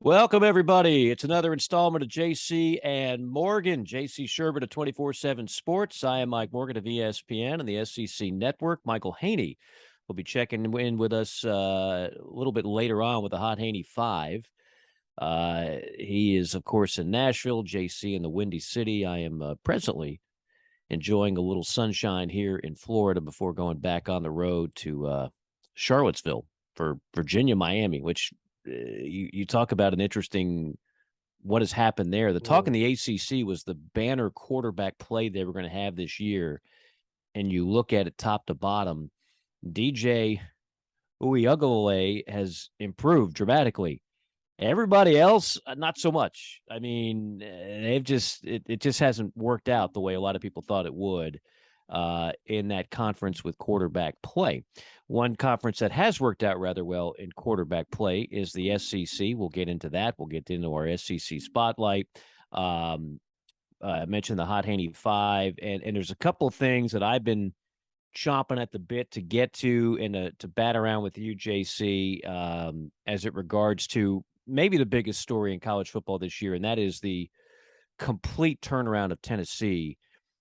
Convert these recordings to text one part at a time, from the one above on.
Welcome, everybody. It's another installment of JC and Morgan. JC Shurburtt of 24/7 Sports. I am Mike Morgan of ESPN and the SEC Network. Michael Haney will be checking in with us a little bit later on with the Hot Haney 5. He is, of course, in Nashville, JC in the Windy City. I am presently enjoying a little sunshine here in Florida before going back on the road to Charlottesville for Virginia, Miami, which you talk about an interesting what has happened there. The talk in the ACC was the banner quarterback play they were going to have this year, and you look at it top to bottom, DJ Uiagalelei has improved dramatically. Everybody else, not so much. I mean, it just hasn't worked out the way a lot of people thought it would in that conference with quarterback play. One conference that has worked out rather well in quarterback play is the SEC. We'll get into that. We'll get into our SEC spotlight. I mentioned the Hot Haney 5, and there's a couple of things that I've been chomping at the bit to get to and to bat around with you, JC, as it regards to maybe the biggest story in college football this year, and that is the complete turnaround of Tennessee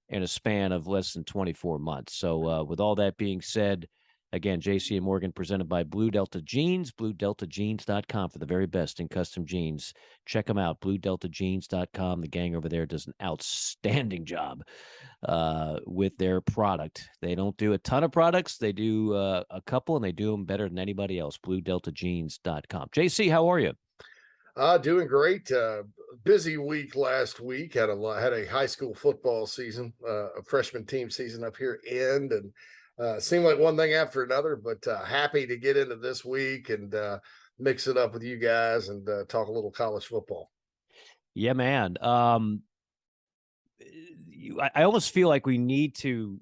in a span of less than 24 months. So with all that being said, again, JC and Morgan presented by Blue Delta Jeans, BlueDeltaJeans.com for the very best in custom jeans. Check them out, BlueDeltaJeans.com. The gang over there does an outstanding job with their product. They don't do a ton of products. They do a couple, and they do them better than anybody else, BlueDeltaJeans.com. JC, how are you? Doing great. Busy week last week. Had a high school football season, a freshman team season up here end, and seemed like one thing after another. But happy to get into this week and mix it up with you guys and talk a little college football. Yeah, man. I almost feel like we need to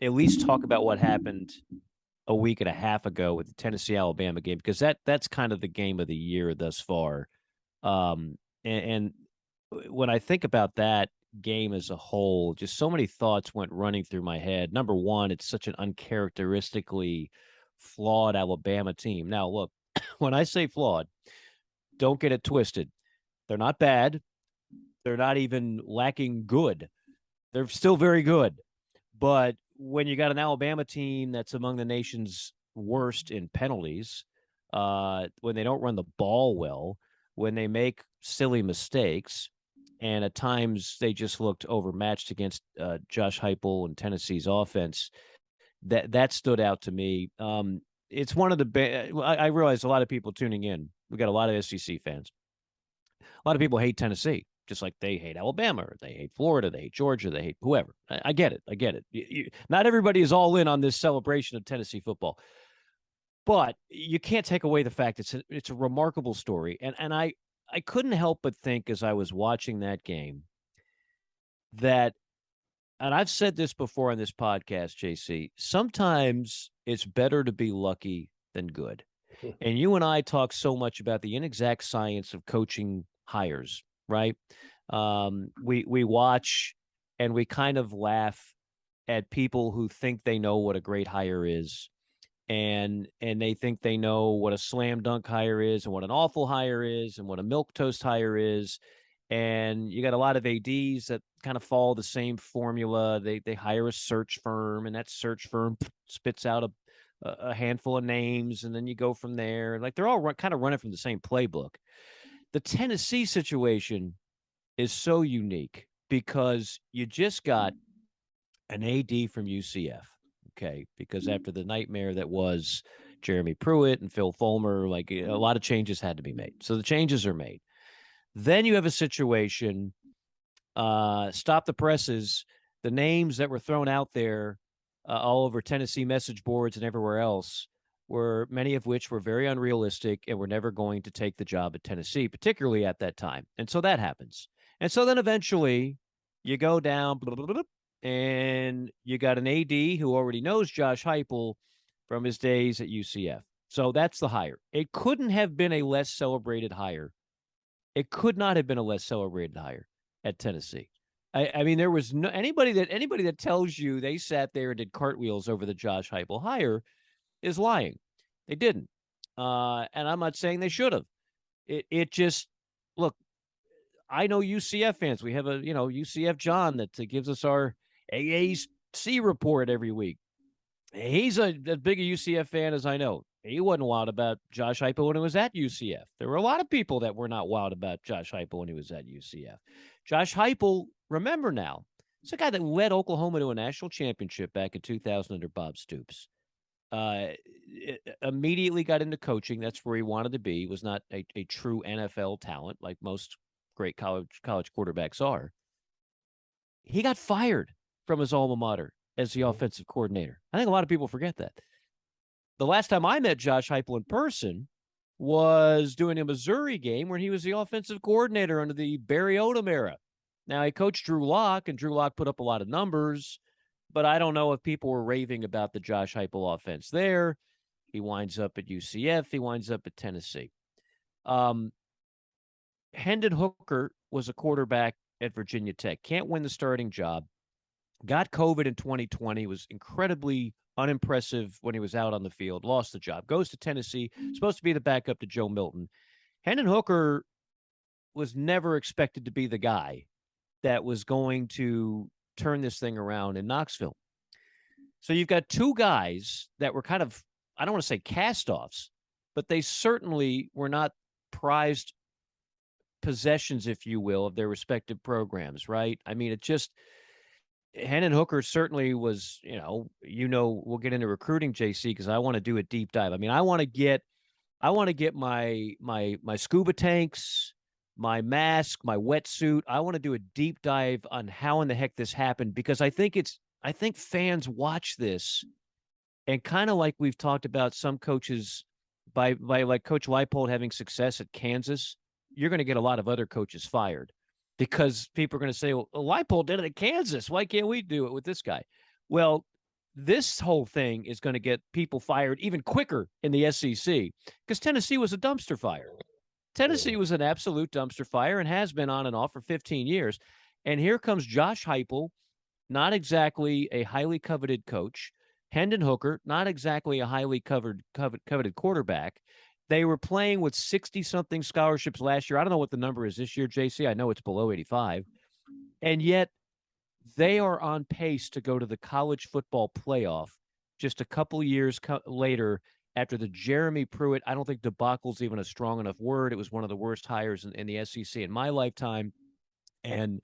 at least talk about what happened a week and a half ago with the Tennessee-Alabama game, because that's kind of the game of the year thus far. And when I think about that game as a whole, just so many thoughts went running through my head. Number one, it's such an uncharacteristically flawed Alabama team. Now, look, when I say flawed, don't get it twisted. They're not bad. They're not even lacking good. They're still very good. But when you got an Alabama team that's among the nation's worst in penalties, when they don't run the ball well, when they make silly mistakes, and at times they just looked overmatched against Josh Heupel and Tennessee's offense, that stood out to me. It's one of the I realize a lot of people tuning in. We got a lot of SEC fans. A lot of people hate Tennessee, just like they hate Alabama, or they hate Florida, they hate Georgia, they hate whoever. I get it. Not everybody is all in on this celebration of Tennessee football, but you can't take away the fact it's a remarkable story. And I couldn't help but think as I was watching that game that, and I've said this before on this podcast, JC, sometimes it's better to be lucky than good. And you and I talk so much about the inexact science of coaching hires, right? We watch and we kind of laugh at people who think they know what a great hire is, and they think they know what a slam dunk hire is and what an awful hire is and what a milquetoast hire is. And you got a lot of ADs that kind of follow the same formula. They hire a search firm, and that search firm spits out a handful of names, and then you go from there. Like, they're all kind of running from the same playbook. The Tennessee situation is so unique because you just got an AD from UCF, okay? Because after the nightmare that was Jeremy Pruitt and Phil Fulmer, like, a lot of changes had to be made. So the changes are made. Then you have a situation, stop the presses, the names that were thrown out there all over Tennessee message boards and everywhere else, were many of which were very unrealistic and were never going to take the job at Tennessee, particularly at that time. And so that happens. And so then eventually you go down and you got an AD who already knows Josh Heupel from his days at UCF. So that's the hire. It couldn't have been a less celebrated hire. It could not have been a less celebrated hire at Tennessee. I mean, there was no anybody that tells you they sat there and did cartwheels over the Josh Heupel hire is lying. They didn't. And I'm not saying they should have. It just look. I know UCF fans. We have a UCF John that gives us our AAC report every week. He's as big a UCF fan as I know. He wasn't wild about Josh Heupel when he was at UCF. There were a lot of people that were not wild about Josh Heupel when he was at UCF. Josh Heupel, remember now, it's a guy that led Oklahoma to a national championship back in 2000 under Bob Stoops. Immediately got into coaching. That's where he wanted to be. He was not a true NFL talent like most great college quarterbacks are. He got fired from his alma mater as the offensive coordinator. I think a lot of people forget that. The last time I met Josh Heupel in person was doing a Missouri game where he was the offensive coordinator under the Barry Odom era. Now, he coached Drew Lock, and Drew Lock put up a lot of numbers, but I don't know if people were raving about the Josh Heupel offense there. He winds up at UCF. He winds up at Tennessee. Hendon Hooker was a quarterback at Virginia Tech. Can't win the starting job. Got COVID in 2020. Was incredibly unimpressive when he was out on the field. Lost the job. Goes to Tennessee. Supposed to be the backup to Joe Milton. Hendon Hooker was never expected to be the guy that was going to turn this thing around in Knoxville. So you've got two guys that were kind of, I don't want to say cast-offs, but they certainly were not prized possessions, if you will, of their respective programs, right? I mean, it just, Hendon Hooker certainly was, we'll get into recruiting, JC, because I want to do a deep dive. I mean, I want to get my scuba tanks, my mask, my wetsuit. I want to do a deep dive on how in the heck this happened, because I think fans watch this and kind of like we've talked about some coaches by like Coach Leipold having success at Kansas, you're going to get a lot of other coaches fired because people are going to say, well, Leipold did it at Kansas. Why can't we do it with this guy? Well, this whole thing is going to get people fired even quicker in the SEC because Tennessee was a dumpster fire. Tennessee was an absolute dumpster fire and has been on and off for 15 years. And here comes Josh Heupel, not exactly a highly coveted coach. Hendon Hooker, not exactly a highly coveted quarterback. They were playing with 60-something scholarships last year. I don't know what the number is this year, JC. I know it's below 85. And yet they are on pace to go to the college football playoff just a couple years later after the Jeremy Pruitt, I don't think debacle's even a strong enough word. It was one of the worst hires in the SEC in my lifetime and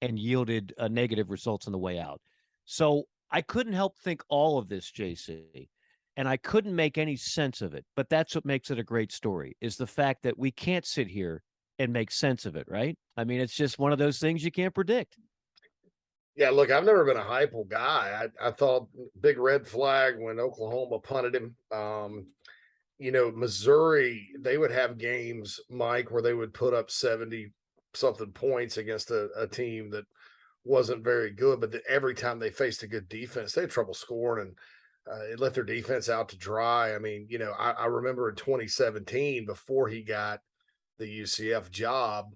yielded negative results on the way out. So I couldn't help think all of this, JC, and I couldn't make any sense of it. But that's what makes it a great story, is the fact that we can't sit here and make sense of it, right? I mean, it's just one of those things you can't predict. Yeah, look, I've never been a Heupel guy. I thought big red flag when Oklahoma punted him. Missouri, they would have games, Mike, where they would put up 70-something points against a team that wasn't very good, but every time they faced a good defense, they had trouble scoring, and it let their defense out to dry. I mean, I remember in 2017, before he got the UCF job,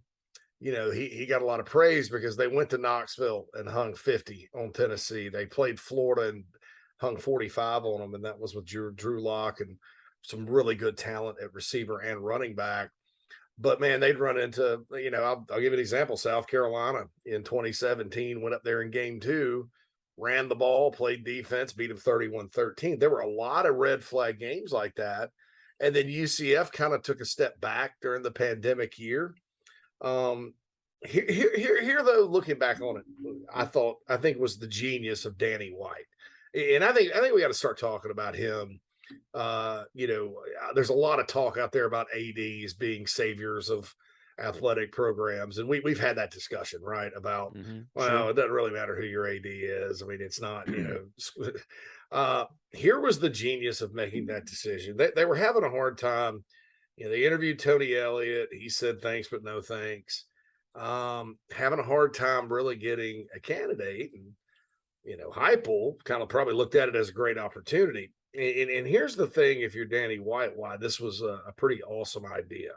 he got a lot of praise because they went to Knoxville and hung 50 on Tennessee. They played Florida and hung 45 on them, and that was with Drew Lock and some really good talent at receiver and running back. But, man, they'd run into, I'll give you an example. South Carolina in 2017 went up there in game 2, ran the ball, played defense, beat them 31-13. There were a lot of red flag games like that. And then UCF kind of took a step back during the pandemic year. Here though, looking back on it, I think it was the genius of Danny White. And I think we got to start talking about him. There's a lot of talk out there about ADs being saviors of athletic programs. And we've had that discussion, right? About, It doesn't really matter who your AD is. I mean, it's not, here was the genius of making that decision. They were having a hard time. They interviewed Tony Elliott. He said, thanks, but no thanks. Having a hard time really getting a candidate. And, Heupel kind of probably looked at it as a great opportunity. And here's the thing, if you're Danny White, why this was a pretty awesome idea.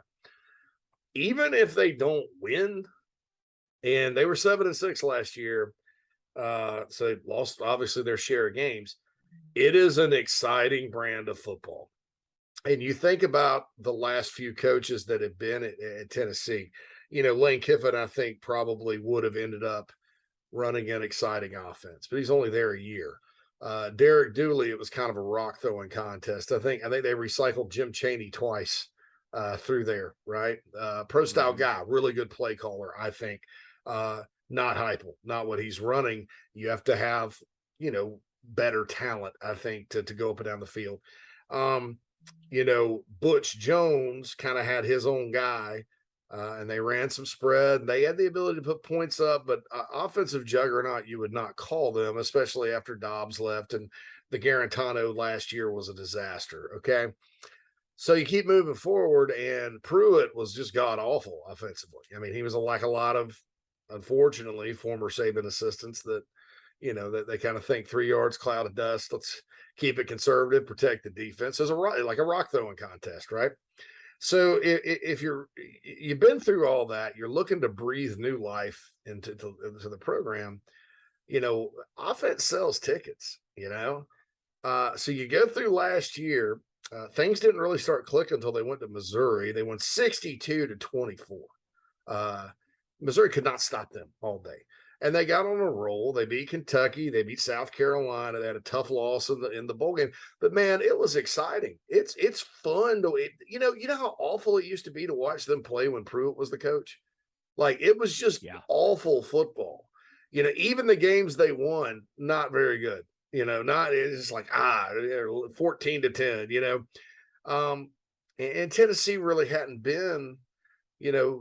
Even if they don't win, and they were 7-6 last year, so they lost obviously their share of games, it is an exciting brand of football. And you think about the last few coaches that have been at Tennessee, Lane Kiffin, I think probably would have ended up running an exciting offense, but he's only there a year. Derek Dooley, it was kind of a rock throwing contest. I think they recycled Jim Chaney twice through there, right? Pro style guy, really good play caller, I think. Not Heupel, not what he's running. You have to have, better talent, I think, to go up and down the field. Butch Jones kind of had his own guy, and they ran some spread. They had the ability to put points up, but offensive juggernaut, you would not call them, especially after Dobbs left. And the Garantano last year was a disaster. Okay. So you keep moving forward, and Pruitt was just god awful offensively. I mean, he was like a lot of, unfortunately, former Saban assistants that, that they kind of think 3 yards, cloud of dust. Let's keep it conservative, protect the defense. As like a rock throwing contest, right? So if you've been through all that, you're looking to breathe new life into the program. Offense sells tickets. So you go through last year. Things didn't really start clicking until they went to Missouri. They won 62-24. Missouri could not stop them all day. And they got on a roll. They beat Kentucky. They beat South Carolina. They had a tough loss in the bowl game. But man, it was exciting. It's fun to how awful it used to be to watch them play when Pruitt was the coach. Like it was just awful football. Even the games they won, not very good. Not it's just like 14-10. And Tennessee really hadn't been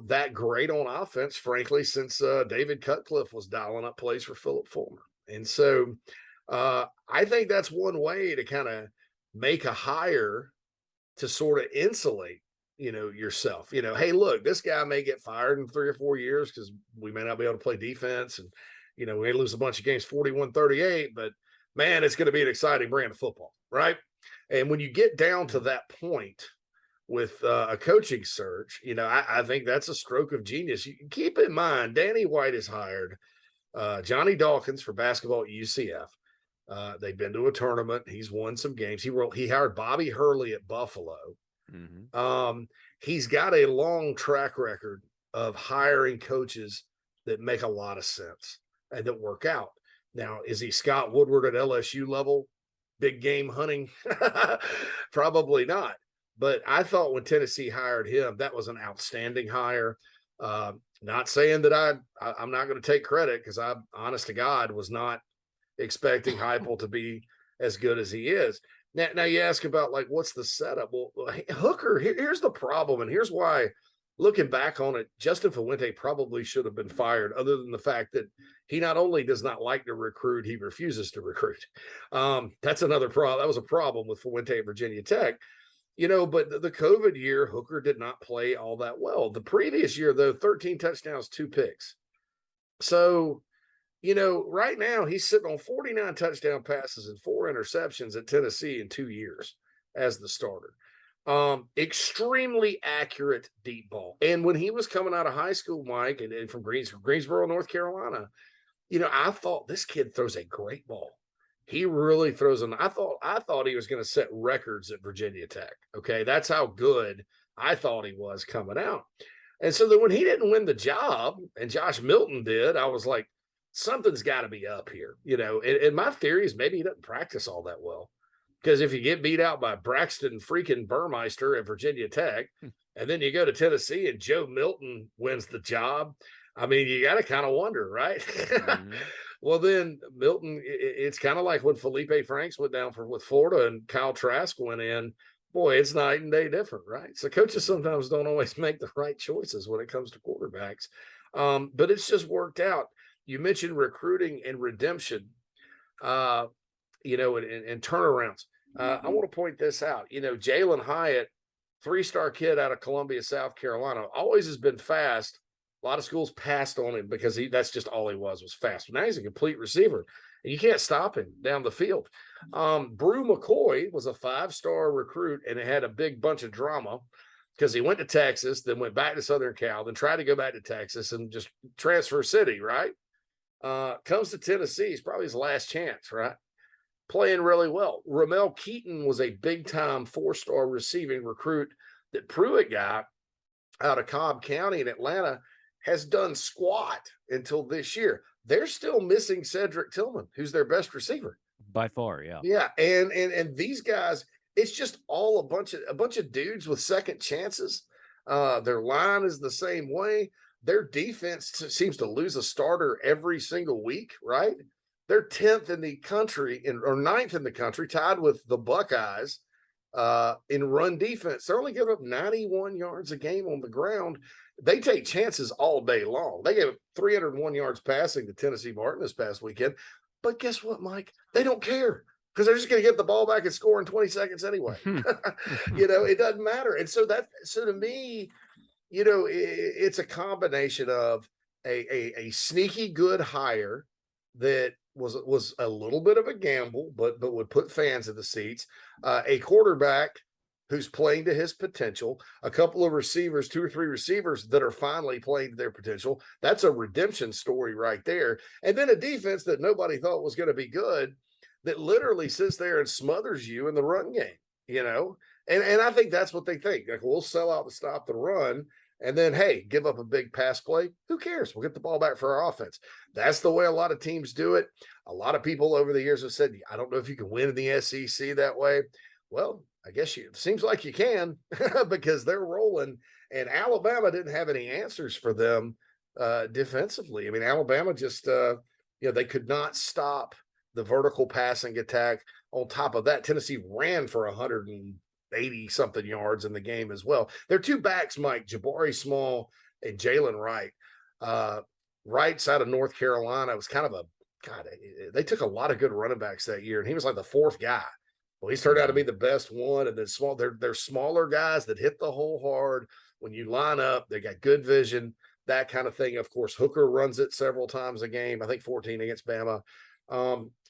that great on offense, frankly, since David Cutcliffe was dialing up plays for Philip Fulmer. And so I think that's one way to kind of make a hire to sort of insulate, yourself. Hey, look, this guy may get fired in 3 or 4 years because we may not be able to play defense. And, we may lose a bunch of games 41-38, but man, it's going to be an exciting brand of football, right? And when you get down to that point, with a coaching search, I think that's a stroke of genius. You can keep in mind, Danny White has hired Johnny Dawkins for basketball at UCF. They've been to a tournament. He's won some games. He hired Bobby Hurley at Buffalo. He's got a long track record of hiring coaches that make a lot of sense and that work out. Now, is he Scott Woodward at LSU level? Big game hunting? Probably not. But I thought when Tennessee hired him, that was an outstanding hire. Not saying that I'm not going to take credit because I, honest to God, was not expecting Heupel to be as good as he is. Now you ask about like what's the setup? Well, Hooker, here's the problem, and here's why. Looking back on it, Justin Fuente probably should have been fired. Other than the fact that he not only does not like to recruit, he refuses to recruit. That's another problem. That was a problem with Fuente at Virginia Tech. But the COVID year, Hooker did not play all that well. The previous year, though, 13 touchdowns, 2 picks. So, right now he's sitting on 49 touchdown passes and 4 interceptions at Tennessee in 2 years as the starter. Extremely accurate deep ball. And when he was coming out of high school, Mike, and from Greensboro, North Carolina, I thought this kid throws a great ball. He really throws I thought he was going to set records at Virginia Tech. Okay. That's how good I thought he was coming out. And so then when he didn't win the job and Josh Milton did, I was like, something's got to be up here, and my theory is maybe he doesn't practice all that well. Because if you get beat out by Braxton freaking Burmeister at Virginia Tech, and then you go to Tennessee and Joe Milton wins the job, I mean, you got to kind of wonder, right? Well, then Milton, it's kind of like when Felipe Franks went down with Florida and Kyle Trask went in. Boy, it's night and day different, right? So coaches sometimes don't always make the right choices when it comes to quarterbacks. But it's just worked out. You mentioned recruiting and redemption, and turnarounds. I want to point this out. Jalen Hyatt, 3-star kid out of Columbia, South Carolina, always has been fast. A lot of schools passed on him because that's just all he was fast. Now he's a complete receiver. And you can't stop him down the field. Brew McCoy was a 5-star recruit, and it had a big bunch of drama because he went to Texas, then went back to Southern Cal, then tried to go back to Texas and just transfer city, right? Comes to Tennessee. It's probably his last chance, right? playing really well. Ramel Keaton was a big-time four-star receiving recruit that Pruitt got out of Cobb County in Atlanta, has done squat until this year. They're still missing Cedric Tillman, who's their best receiver. By far, yeah. Yeah, and these guys, it's just all a bunch of dudes with second chances. Their line is the same way. Their defense seems to lose a starter every single week, right? They're 10th in the country or 9th in the country, tied with the Buckeyes in run defense. They're only giving up 91 yards a game on the ground. They take chances all day long. They gave 301 yards passing to Tennessee Martin this past weekend. But guess what, Mike? They don't care because they're just going to get the ball back and score in 20 seconds anyway. It doesn't matter. And so to me, it's a combination of a sneaky good hire that was a little bit of a gamble, but would put fans in the seats, a quarterback who's playing to his potential, a couple of receivers, 2 or 3 receivers that are finally playing to their potential. That's a redemption story right there. And then a defense that nobody thought was going to be good that literally sits there and smothers you in the run game, And I think that's what they think. Like, we'll sell out to stop the run. And then, hey, give up a big pass play. Who cares? We'll get the ball back for our offense. That's the way a lot of teams do it. A lot of people over the years have said, I don't know if you can win in the SEC that way. Well, I guess it seems like you can because they're rolling. And Alabama didn't have any answers for them defensively. I mean, Alabama just, they could not stop the vertical passing attack. On top of that, Tennessee ran for 180-something yards in the game as well. Their 2 backs, Mike, Jabari Small and Jalen Wright. Wright's out of North Carolina. It was kind of they took a lot of good running backs that year, and he was like the 4th guy. Well, he's turned out to be the best one. And then they're smaller guys that hit the hole hard. When you line up, they got good vision, that kind of thing. Of course, Hooker runs it several times a game. I think 14 against Bama.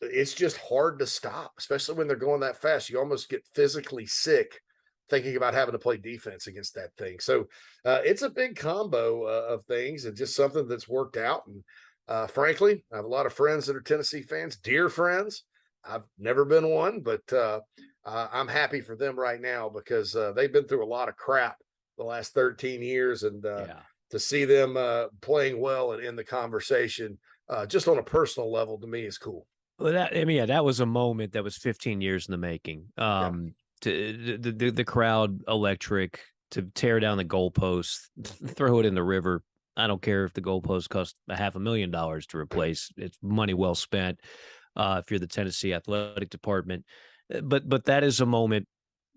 It's just hard to stop, especially when they're going that fast. You almost get physically sick thinking about having to play defense against that thing. So it's a big combo of things and just something that's worked out. And frankly, I have a lot of friends that are Tennessee fans, dear friends. I've never been one, but I'm happy for them right now because they've been through a lot of crap the last 13 years. And to see them playing well and in the conversation just on a personal level, to me, is cool. Well, that was a moment that was 15 years in the making. The crowd electric, to tear down the goalposts, throw it in the river. I don't care if the goalpost cost $500,000 to replace. It's money well spent if you're the Tennessee athletic department. But that is a moment,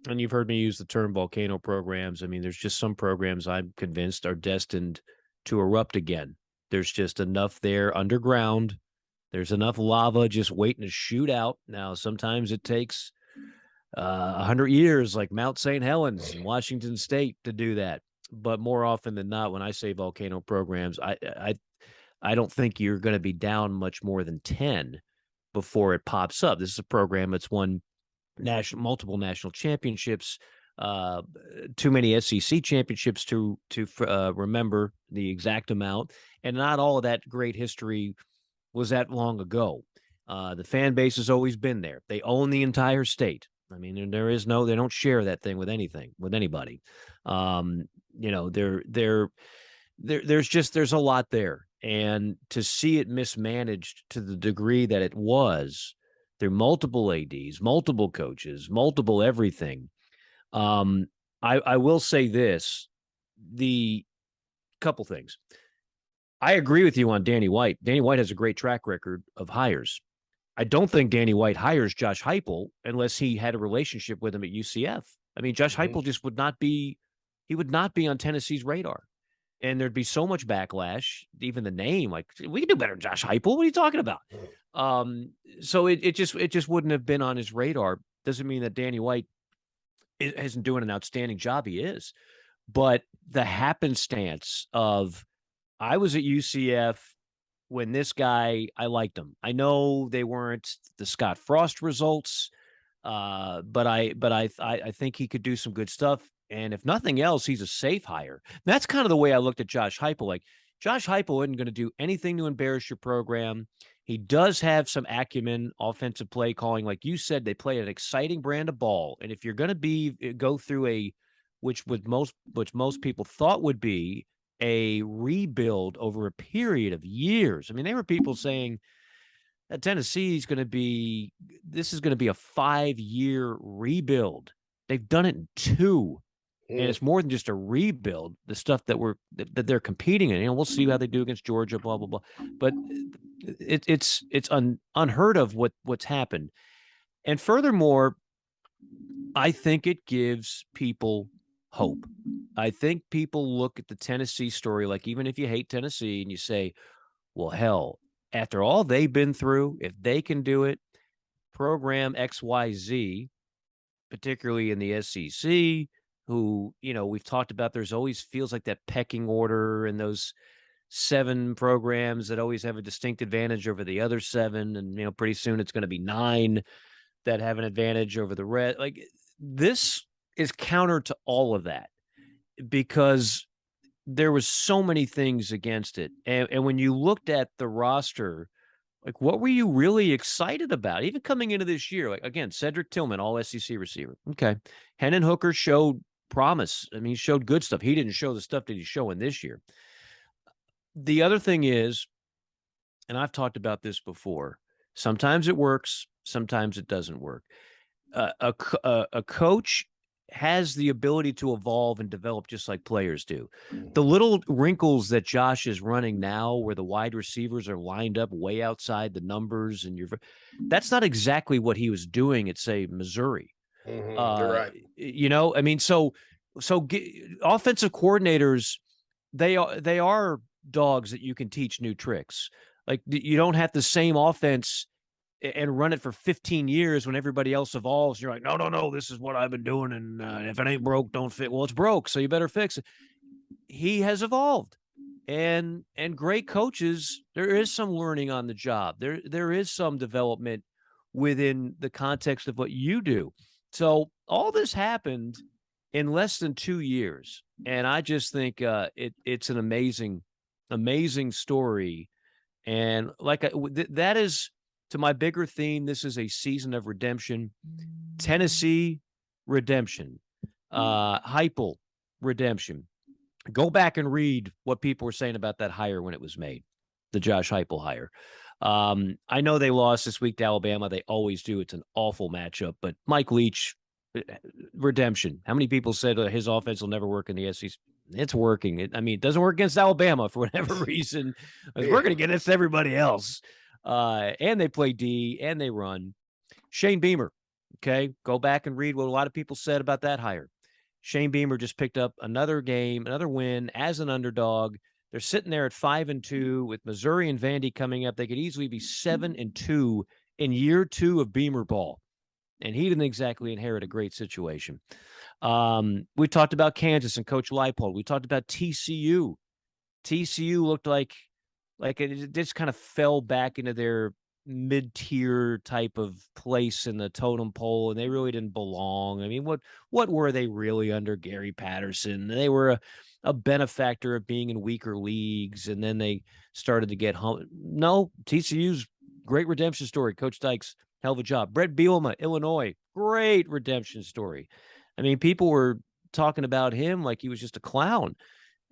and you've heard me use the term volcano programs. I mean, there's just some programs I'm convinced are destined to erupt again. There's just enough there underground. There's enough lava just waiting to shoot out. Now, sometimes it takes 100 years, like Mount St. Helens in Washington State, to do that. But more often than not, when I say volcano programs, I don't think you're going to be down much more than 10 before it pops up. This is a program that's won multiple national championships, too many SEC championships to remember the exact amount, and not all of that great history was that long ago. The fan base has always been there. They own the entire state. I mean, they don't share that thing with anybody. There's a lot there. And to see it mismanaged to the degree that it was through multiple ADs, multiple coaches, multiple everything. I will say this, the couple things. I agree with you on Danny White. Danny White has a great track record of hires. I don't think Danny White hires Josh Heupel unless he had a relationship with him at UCF. I mean, Josh Heupel just would not be on Tennessee's radar. And there'd be so much backlash, even the name, like, we can do better than Josh Heupel. What are you talking about? So it just wouldn't have been on his radar. Doesn't mean that Danny White isn't doing an outstanding job. He is. But the happenstance of, I was at UCF when this guy, I liked him. I know they weren't the Scott Frost results, but I think he could do some good stuff. And if nothing else, he's a safe hire. That's kind of the way I looked at Josh Heupel. Like, Josh Heupel isn't going to do anything to embarrass your program. He does have some acumen, offensive play calling. Like you said, they play an exciting brand of ball. And if you're going to go through which most people thought would be a rebuild over a period of years. I mean, there were people saying that Tennessee is going to be this is going to be a 5-year rebuild. They've done it in 2. And it's more than just a rebuild. The stuff that they're competing in, we'll see how they do against Georgia, blah blah blah. But it's unheard of what's happened. And furthermore, I think it gives people hope. I think people look at the Tennessee story, like even if you hate Tennessee and you say, well, hell, after all they've been through, if they can do it, program XYZ, particularly in the SEC, who, we've talked about, there's always feels like that pecking order and those 7 programs that always have a distinct advantage over the other 7. And, pretty soon it's going to be 9 that have an advantage over the rest. Like, this is counter to all of that because there was so many things against it. And when you looked at the roster, like, what were you really excited about? Even coming into this year, like, again, Cedric Tillman, all SEC receiver. Okay. Hendon Hooker showed promise. I mean, he showed good stuff. He didn't show the stuff that he's showing this year. The other thing is, and I've talked about this before, sometimes it works, sometimes it doesn't work. A coach has the ability to evolve and develop just like players do. The little wrinkles that Josh is running now, where the wide receivers are lined up way outside the numbers, and that's not exactly what he was doing at, say, Missouri. You're right. I mean, so offensive coordinators, they are dogs that you can teach new tricks. Like, you don't have the same offense and run it for 15 years when everybody else evolves. You're like, no, this is what I've been doing. And if it ain't broke, don't fix. Well, it's broke, so you better fix it. He has evolved, and great coaches, there is some learning on the job. There is some development within the context of what you do. So all this happened in less than 2 years. And I just think it's an amazing story. And that is, to my bigger theme, this is a season of redemption. Tennessee, redemption. Heupel, redemption. Go back and read what people were saying about that hire when it was made, the Josh Heupel hire. I know they lost this week to Alabama. They always do. It's an awful matchup. But Mike Leach, redemption. How many people said his offense will never work in the SEC? It's working. It doesn't work against Alabama for whatever reason. It's working against everybody else. And they play D and they run. Shane Beamer. Okay. Go back and read what a lot of people said about that hire. Shane Beamer just picked up another game, another win as an underdog. They're sitting there at 5-2 with Missouri and Vandy coming up. They could easily be 7-2 in year 2 of Beamer ball. And he didn't exactly inherit a great situation. We talked about Kansas and Coach Leipold. We talked about TCU. TCU looked like it just kind of fell back into their mid-tier type of place in the totem pole, and they really didn't belong. I mean, what were they really under Gary Patterson? They were a benefactor of being in weaker leagues, and then they started to get home. No, TCU's great redemption story. Coach Dykes, hell of a job. Brett Bielema, Illinois, great redemption story. I mean, people were talking about him like he was just a clown,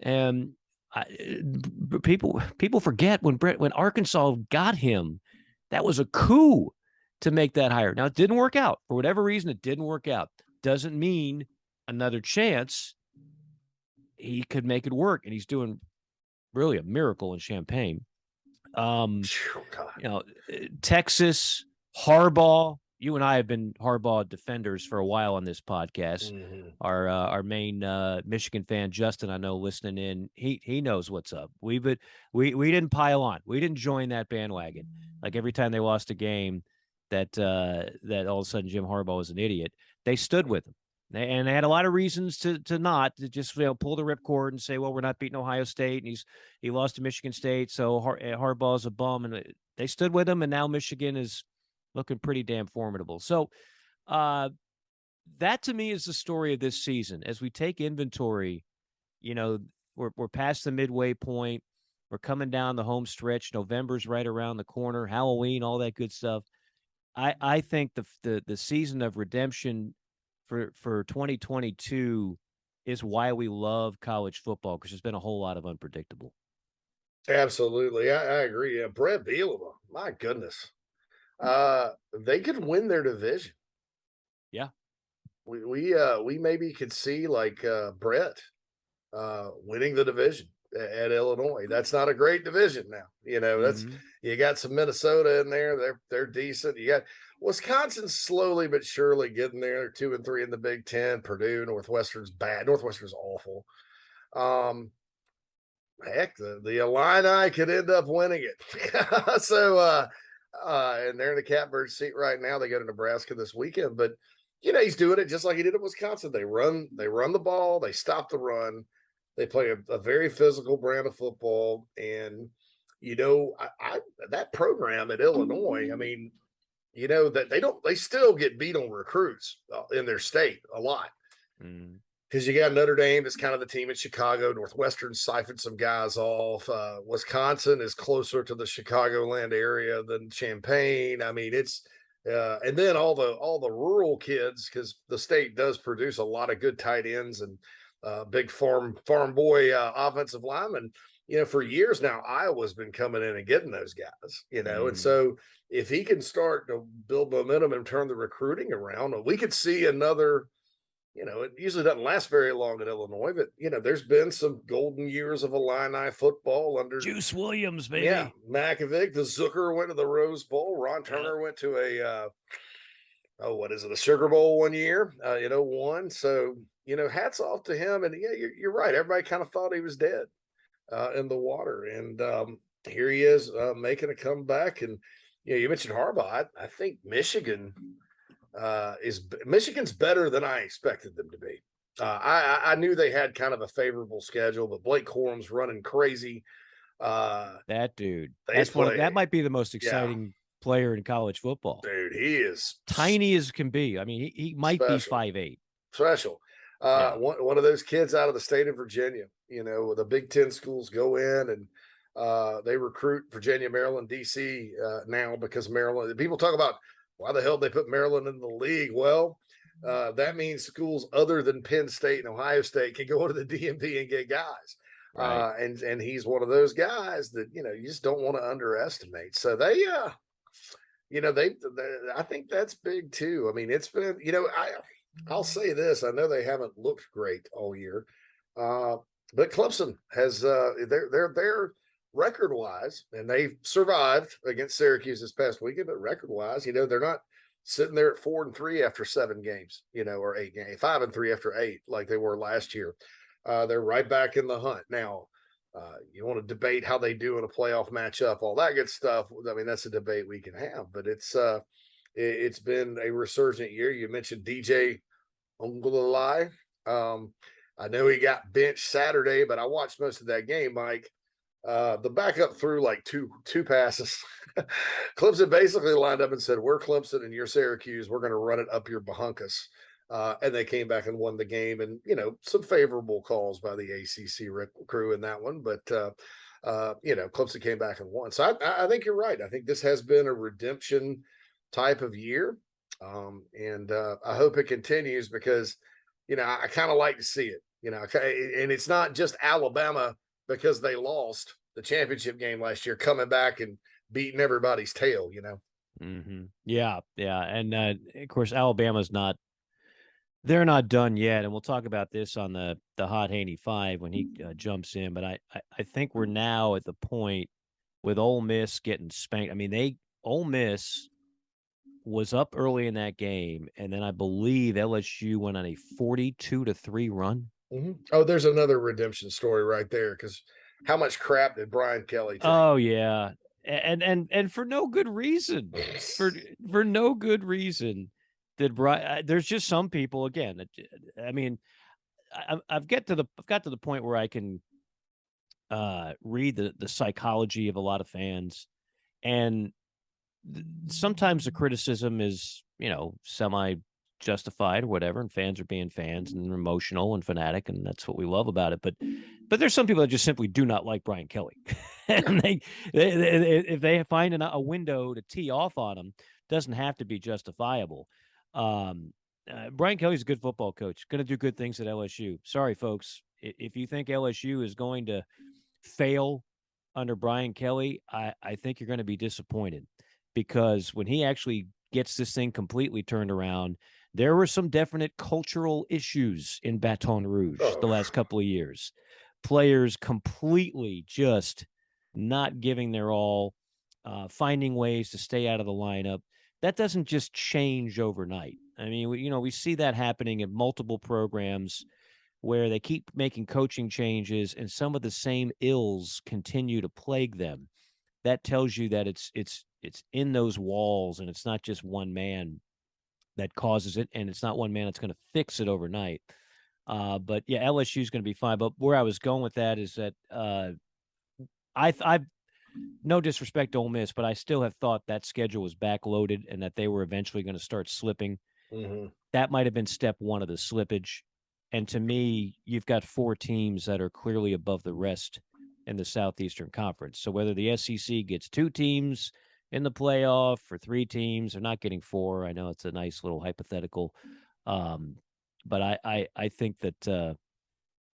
and people forget when Arkansas got him, that was a coup to make that hire. Now, it didn't work out. For whatever reason, it didn't work out. Doesn't mean another chance he could make it work, and he's doing really a miracle in Champaign. Texas, Harbaugh. You and I have been Harbaugh defenders for a while on this podcast. Mm-hmm. Our main Michigan fan, Justin, I know, listening in, he knows what's up. We didn't pile on. We didn't join that bandwagon. Like, every time they lost a game, that all of a sudden Jim Harbaugh was an idiot. They stood with him, and they had a lot of reasons to just pull the ripcord and say, well, we're not beating Ohio State, and he lost to Michigan State, so Harbaugh's a bum, and they stood with him, and now Michigan is looking pretty damn formidable. So that to me is the story of this season. As we take inventory, we're past the midway point. We're coming down the home stretch. November's right around the corner. Halloween, all that good stuff. I think the season of redemption for 2022 is why we love college football, because there's been a whole lot of unpredictable. Absolutely. I agree. Yeah, Brett Bielema, my goodness. They could win their division. Yeah. We maybe could see like Brett winning the division at Illinois. That's not a great division now. That's Mm-hmm. you got some Minnesota in there. They're decent. You got Wisconsin slowly but surely getting there. They're 2-3 in the Big Ten. Purdue, Northwestern's bad. Northwestern's awful. Heck, the Illini could end up winning it. So and they're in the catbird seat right now. They go to Nebraska this weekend, but he's doing it just like he did at Wisconsin. They run the ball, they stop the run, they play a very physical brand of football. And that program at Illinois, I mean, that they still get beat on recruits in their state a lot. Because you got Notre Dame that's kind of the team in Chicago. Northwestern siphoned some guys off. Wisconsin is closer to the Chicagoland area than Champaign. I mean, it's and then all the rural kids, because the state does produce a lot of good tight ends and big farm boy offensive linemen. For years now, Iowa's been coming in and getting those guys. And so if he can start to build momentum and turn the recruiting around, we could see another. It usually doesn't last very long at Illinois, but there's been some golden years of Illini football under Juice Williams, baby. Yeah, Makovic. The Zucker went to the Rose Bowl. Ron Turner went to a a Sugar Bowl one year. One. So hats off to him. And yeah, you're right. Everybody kind of thought he was dead in the water, and here he is making a comeback. And you mentioned Harbaugh. I think Michigan's better than I expected them to be. I knew they had kind of a favorable schedule, but Blake Corum's running crazy. That dude, that might be the most exciting player in college football. Dude, he is tiny as can be. I mean, he might be 5'8". Special. One of those kids out of the state of Virginia. The Big Ten schools go in and they recruit Virginia, Maryland, DC now, because Maryland. People talk about, why the hell did they put Maryland in the league? Well, that means schools other than Penn State and Ohio State can go to the DMV and get guys. Right. And he's one of those guys that, you just don't want to underestimate. So they, I think that's big too. I mean, it's been, I'll say this. I know they haven't looked great all year, but Clemson has, they're record-wise, and they survived against Syracuse this past weekend, but record-wise, they're not sitting there at 4-3 after 7 games, or 8 games, 5-3 after 8, like they were last year. They're right back in the hunt. Now, you want to debate how they do in a playoff matchup, all that good stuff. I mean, that's a debate we can have, but it's been a resurgent year. You mentioned DJ Ongulai. I know he got benched Saturday, but I watched most of that game, Mike. The backup threw like two passes. Clemson basically lined up and said, "We're Clemson and you're Syracuse. We're going to run it up your bahunkus." And they came back and won the game. And, some favorable calls by the ACC crew in that one. But, Clemson came back and won. So I think you're right. I think this has been a redemption type of year. And I hope it continues, because, I kind of like to see it, and it's not just Alabama, because they lost the championship game last year, coming back and beating everybody's tail, Mm-hmm. Yeah. And of course, they're not done yet. And we'll talk about this on the Hot Haney 5 when he jumps in. But I think we're now at the point with Ole Miss getting spanked. I mean, Ole Miss was up early in that game, and then I believe LSU went on a 42-3 run. Mm-hmm. Oh, there's another redemption story right there, because how much crap did Brian Kelly take? Oh yeah, and for no good reason. for no good reason did Brian. There's just some people, again. I mean, I've got to the point where I can read the psychology of a lot of fans, and sometimes the criticism is semi justified or whatever, and fans are being fans and emotional and fanatic, and that's what we love about it. But there's some people that just simply do not like Brian Kelly. and if they find a window to tee off on them, doesn't have to be justifiable. Brian Kelly's a good football coach, going to do good things at LSU. Sorry, folks, if you think LSU is going to fail under Brian Kelly, I think you're going to be disappointed, because when he actually gets this thing completely turned around, there were some definite cultural issues in Baton Rouge the last couple of years. Players completely just not giving their all, finding ways to stay out of the lineup. That doesn't just change overnight. I mean, we see that happening in multiple programs where they keep making coaching changes and some of the same ills continue to plague them. That tells you that it's in those walls, and it's not just one man that causes it, and it's not one man that's going to fix it overnight. But yeah, LSU is going to be fine. But where I was going with that is that I've no disrespect to Ole Miss, but I still have thought that schedule was backloaded and that they were eventually going to start slipping. Mm-hmm. That might have been step one of the slippage. And to me, you've got 4 teams that are clearly above the rest in the Southeastern Conference. So whether the SEC gets 2 teams in the playoff or 3 teams, they're not getting 4. I know it's a nice little hypothetical. But I think that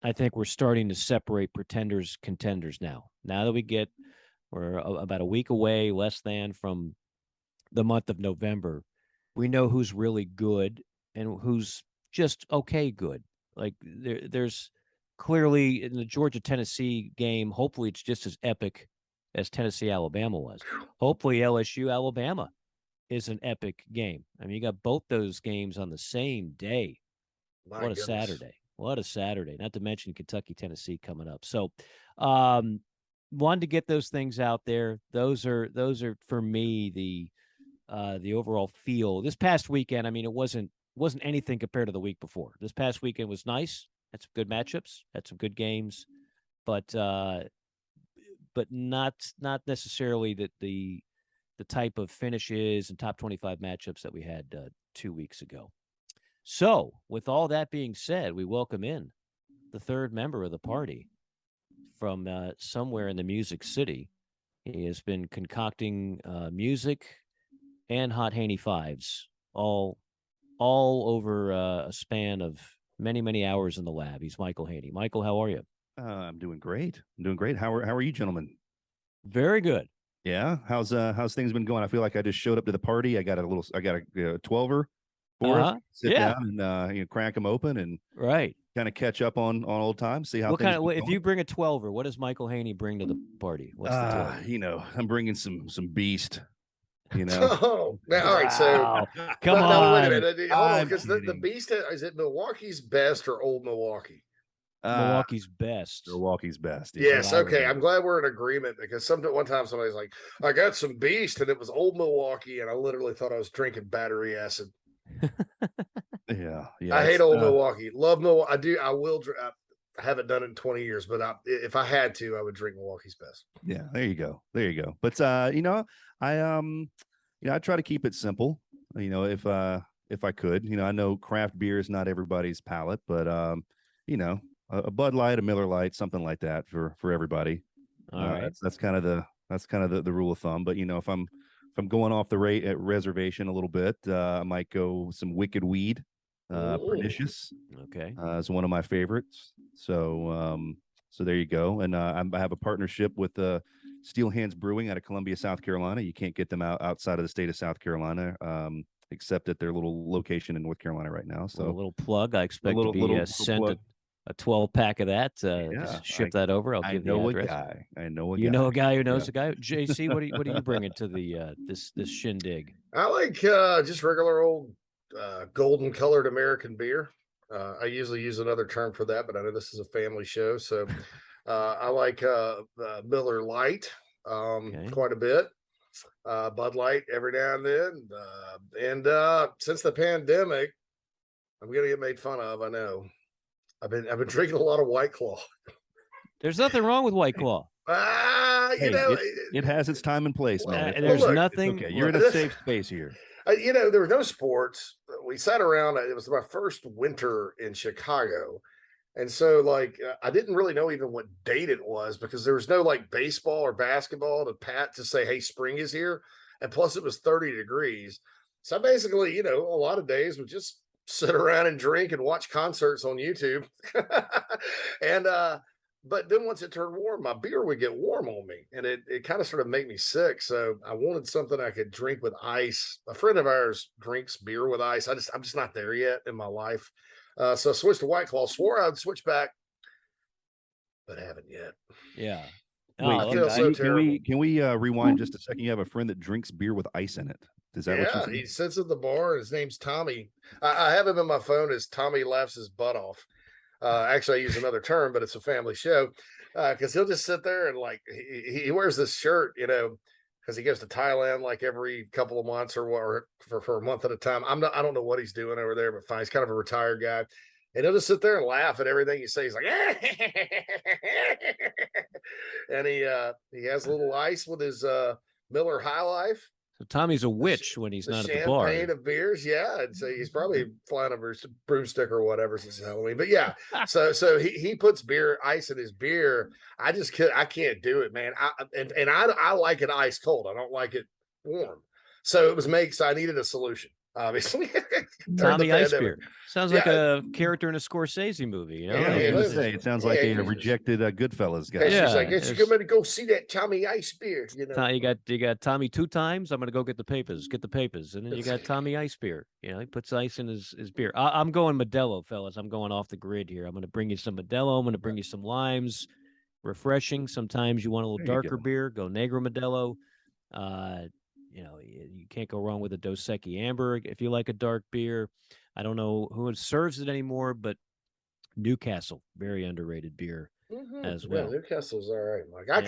I think we're starting to separate pretenders, contenders now. Now that we're about a week away, less than, from the month of November, we know who's really good and who's just okay good. Like there's clearly in the Georgia-Tennessee game, hopefully it's just as epic as Tennessee-Alabama was. Hopefully LSU-Alabama is an epic game. I mean, you got both those games on the same day. What a Saturday. What a Saturday. Not to mention Kentucky-Tennessee coming up. So wanted to get those things out there. Those are for me the overall feel. This past weekend, I mean, it wasn't anything compared to the week before. This past weekend was nice. Had some good matchups, had some good games, but not necessarily the type of finishes and top 25 matchups that we had 2 weeks ago. So, with all that being said, we welcome in the third member of the party from somewhere in the Music City. He has been concocting music and hot Haney fives all over a span of many hours in the lab. He's Michael Haney. Michael, how are you? I'm doing great. How are you, gentlemen? Very good. Yeah. How's things been going? I feel like I just showed up to the party. I got a 12er for us. Sit down and crack them open and kind of catch up on old times. See how what things kind of if you bring a 12er, what does Michael Haney bring to the party? What's the 12er? I'm bringing some beast. Oh, now, all right. So come on. Wait a minute. Hold on, because the beast is it Milwaukee's best or Old Milwaukee? Milwaukee's best. Milwaukee's best. Yes. Okay. I'm glad we're in agreement, because one time somebody's like, I got some beast, and it was Old Milwaukee, and I literally thought I was drinking battery acid. Yeah. I hate Old Milwaukee. Love Milwaukee. I do. I will. I haven't done it in 20 years, but if I had to, I would drink Milwaukee's best. Yeah. There you go. But I try to keep it simple. If I could, I know craft beer is not everybody's palate, but a Bud Light, a Miller Light, something like that for everybody. All right. That's kind of the rule of thumb. But if I'm going off the reservation a little bit, I might go some Wicked Weed, Pernicious. Okay, is one of my favorites. So there you go. And I have a partnership with Steel Hands Brewing out of Columbia, South Carolina. You can't get them outside of the state of South Carolina, except at their little location in North Carolina right now. So a little plug. I expect to be sent a 12-pack of that. Just ship that over. I'll give the address. I know a guy. You know a guy who knows a guy. JC, what are you bringing to the this shindig? I like just regular old golden colored American beer. I usually use another term for that, but I know this is a family show, so I like Miller Lite quite a bit. Bud Light every now and then, and since the pandemic, I'm gonna get made fun of. I know. I've been drinking a lot of White Claw. There's nothing wrong with White Claw. It has its time and place, man. There's nothing. Okay. You're in a safe space here. There were no sports. We sat around. It was my first winter in Chicago, And so, like, I didn't really know even what date it was because there was no like baseball or basketball to say, hey, spring is here. And plus, it was 30 degrees. So, basically, a lot of days would just sit around and drink and watch concerts on YouTube. and, but then once it turned warm, my beer would get warm on me and it kind of sort of made me sick. So I wanted something I could drink with ice. A friend of ours drinks beer with ice. I'm just not there yet in my life. So I switched to White Claw. Swore I'd switch back, but haven't yet. Yeah. Wait, I feel so terrible. Can we rewind just a second? You have a friend that drinks beer with ice in it. Is that what you said? He sits at the bar. His name's Tommy. I have him in my phone as Tommy laughs his butt off. Actually, I use another term, but it's a family show because he'll just sit there and like he wears this shirt, because he goes to Thailand like every couple of months or for a month at a time. I don't know what he's doing over there, but fine. He's kind of a retired guy. And he'll just sit there and laugh at everything you say. He's like, and he has a little ice with his Miller High Life. So Tommy's a witch when he's not at the bar. Champagne of beers, yeah. And so he's probably flying over a broomstick or whatever since Halloween. But yeah, so he puts ice in his beer. I can't do it, man. I like it ice cold. I don't like it warm. So I needed a solution. Obviously, Tommy Ice Beer sounds like a character in a Scorsese movie. It sounds like a rejected Goodfellas guy. She's like, "Guess you're going to go see that Tommy Ice Beer." You got Tommy 2 times. I'm going to go get the papers, and then you got Tommy Ice Beer. He puts ice in his beer. I'm going Modelo, fellas. I'm going off the grid here. I'm going to bring you some Modelo. I'm going to bring you some limes, refreshing. Sometimes you want a little darker beer. Go Negro Modelo. You can't go wrong with a Dos Equis Amber if you like a dark beer. I don't know who serves it anymore, but Newcastle, very underrated beer as well. Yeah, Newcastle's all right, Mike. I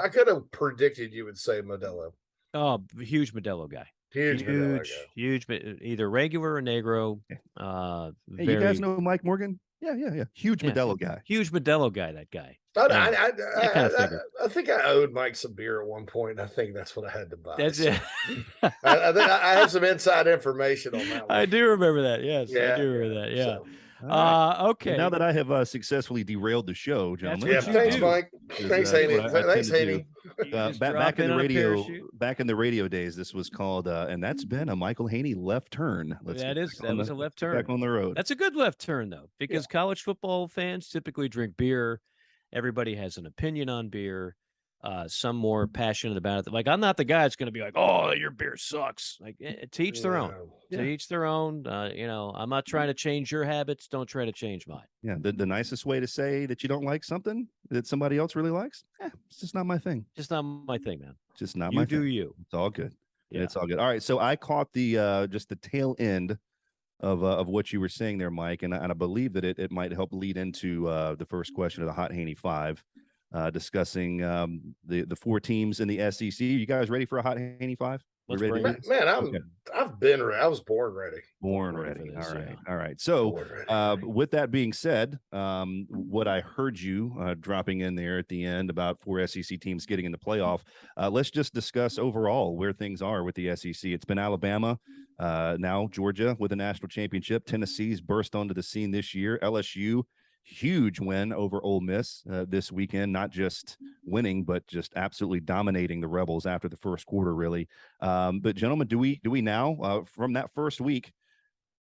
could have predicted you would say Modelo. Oh, huge Modelo guy. Huge Modelo guy. Huge, either regular or Negro. Hey, you guys know Mike Morgan? Yeah. Huge Modelo guy. Huge Modelo guy, that guy. I think I owed Mike some beer at one point. I think that's what I had to buy. That's it. I think I have some inside information on that one. I do remember that. Yes, I do remember that. Yeah. Right. Okay. Now that I have successfully derailed the show, gentlemen. Thanks, Mike. Thanks, Haney. Thanks, Haney. Back in the radio days, this was called, and that's been a Michael Haney left turn. That was a left turn. Back on the road. That's a good left turn, though, because college football fans typically drink beer. Everybody has an opinion on beer. Some more passionate about it. Like, I'm not the guy that's going to be like, "Oh, your beer sucks." Like, to each their own. To each their own. I'm not trying to change your habits. Don't try to change mine. Yeah. The nicest way to say that you don't like something that somebody else really likes, it's just not my thing. Just not my thing, man. Just not my thing. You do you. It's all good. Yeah. It's all good. All right. So I caught the just the tail end of what you were saying there, Mike, and I believe that it might help lead into the first question of the Hot Haney 5. Discussing the 4 teams in the SEC. You guys ready for a Hot Haney 5? Man, I've been ready. I was born ready. Born ready. All right. So, with that being said, what I heard you dropping in there at the end about 4 SEC teams getting in the playoff, let's just discuss overall where things are with the SEC. It's been Alabama, now Georgia with a national championship. Tennessee's burst onto the scene this year. LSU, huge win over Ole Miss this weekend, not just winning, but just absolutely dominating the Rebels after the first quarter, really. But gentlemen, do we now from that first week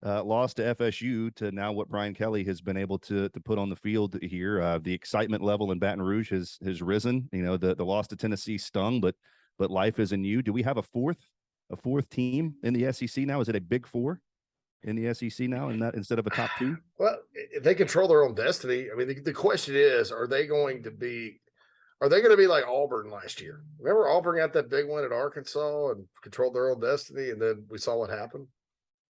loss to FSU to now what Brian Kelly has been able to put on the field here, the excitement level in Baton Rouge has risen. The loss to Tennessee stung, but life is anew. Do we have a fourth team in the SEC now? Is it a Big Four in the SEC now, and that instead of a top 2? Well, if they control their own destiny, I mean, the question is, are they going to be like Auburn last year? Remember Auburn got that big win at Arkansas and controlled their own destiny, and then we saw what happened.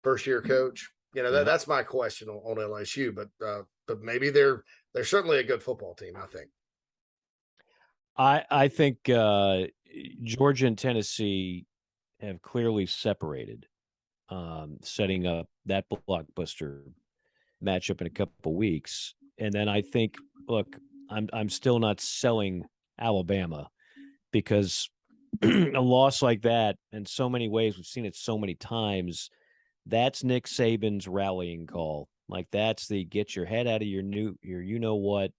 First year coach, that's my question on LSU, but maybe they're certainly a good football team. I think Georgia and Tennessee have clearly separated. Setting up that blockbuster matchup in a couple weeks. And then I think, look, I'm still not selling Alabama because a loss like that, in so many ways, we've seen it so many times, that's Nick Saban's rallying call Like that's the get your head out of your you know what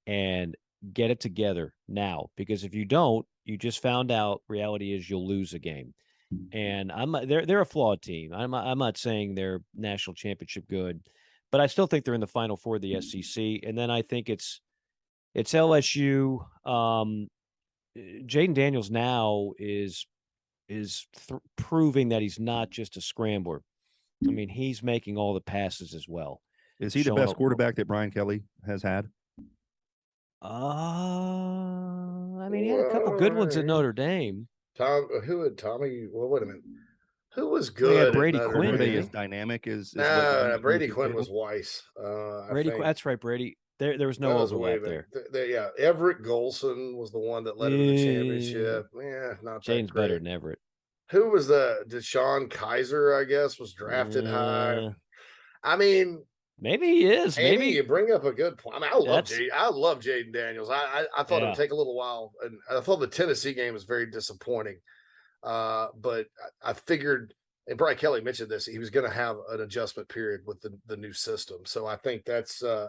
and get it together now. Because if you don't, you just found out reality is you'll lose a game. And they're a flawed team. I'm not saying they're national championship good, but I still think they're in the Final Four of the SEC. And then I think it's LSU. Jaden Daniels now is proving that he's not just a scrambler. I mean, he's making all the passes as well. Is he the best quarterback that Brian Kelly has had? I mean, he had a couple good ones at Notre Dame. Who had Tommy? Well, wait a minute. Who was Well, he had good? Brady at Notre Quinn. Dame? As dynamic as No, Brady Quinn was Weiss. Brady, that's right, Brady. There was no overlap there. Yeah, Everett Golson was the one that led to the championship. Yeah, not Jaden's that great. better than Everett. Who was Deshaun Kaiser? I guess was drafted high. I mean, maybe he is. Maybe you bring up a good point. I mean, I love Jaden Daniels. I thought it would take a little while, and I thought the Tennessee game was very disappointing. But I figured, and Brian Kelly mentioned this, he was going to have an adjustment period with the new system. So I think I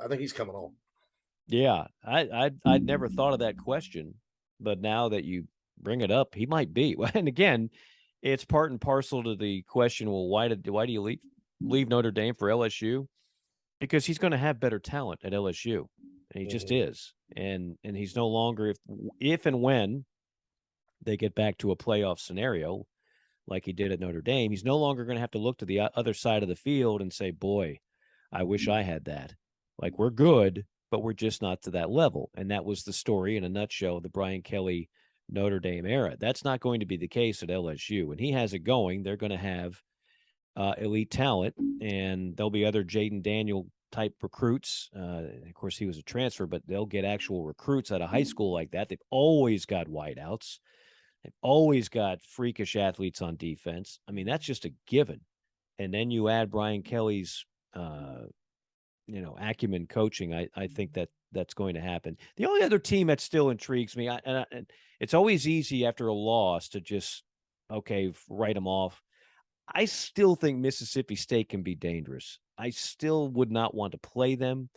think he's coming on. Yeah, I'd never thought of that question, but now that you bring it up, he might be. And again, it's part and parcel to the question. Well, why do you leave Notre Dame for LSU? Because he's going to have better talent at LSU, and he just is. And he's no longer if and when they get back to a playoff scenario like he did at Notre Dame, he's no longer going to have to look to the other side of the field and say, boy, I wish I had that. Like, we're good, but we're just not to that level. And that was the story in a nutshell, the Brian Kelly Notre Dame era. That's not going to be the case at LSU. When he has it going, they're going to have elite talent, and there'll be other Jaden Daniel type recruits. Of course, he was a transfer, but they'll get actual recruits out of high school like that. They've always got wideouts. They've always got freakish athletes on defense. I mean, that's just a given. And then you add Brian Kelly's, acumen coaching. I think that's going to happen. The only other team that still intrigues me, and it's always easy after a loss to just, write them off. I still think Mississippi State can be dangerous. I still would not want to play them.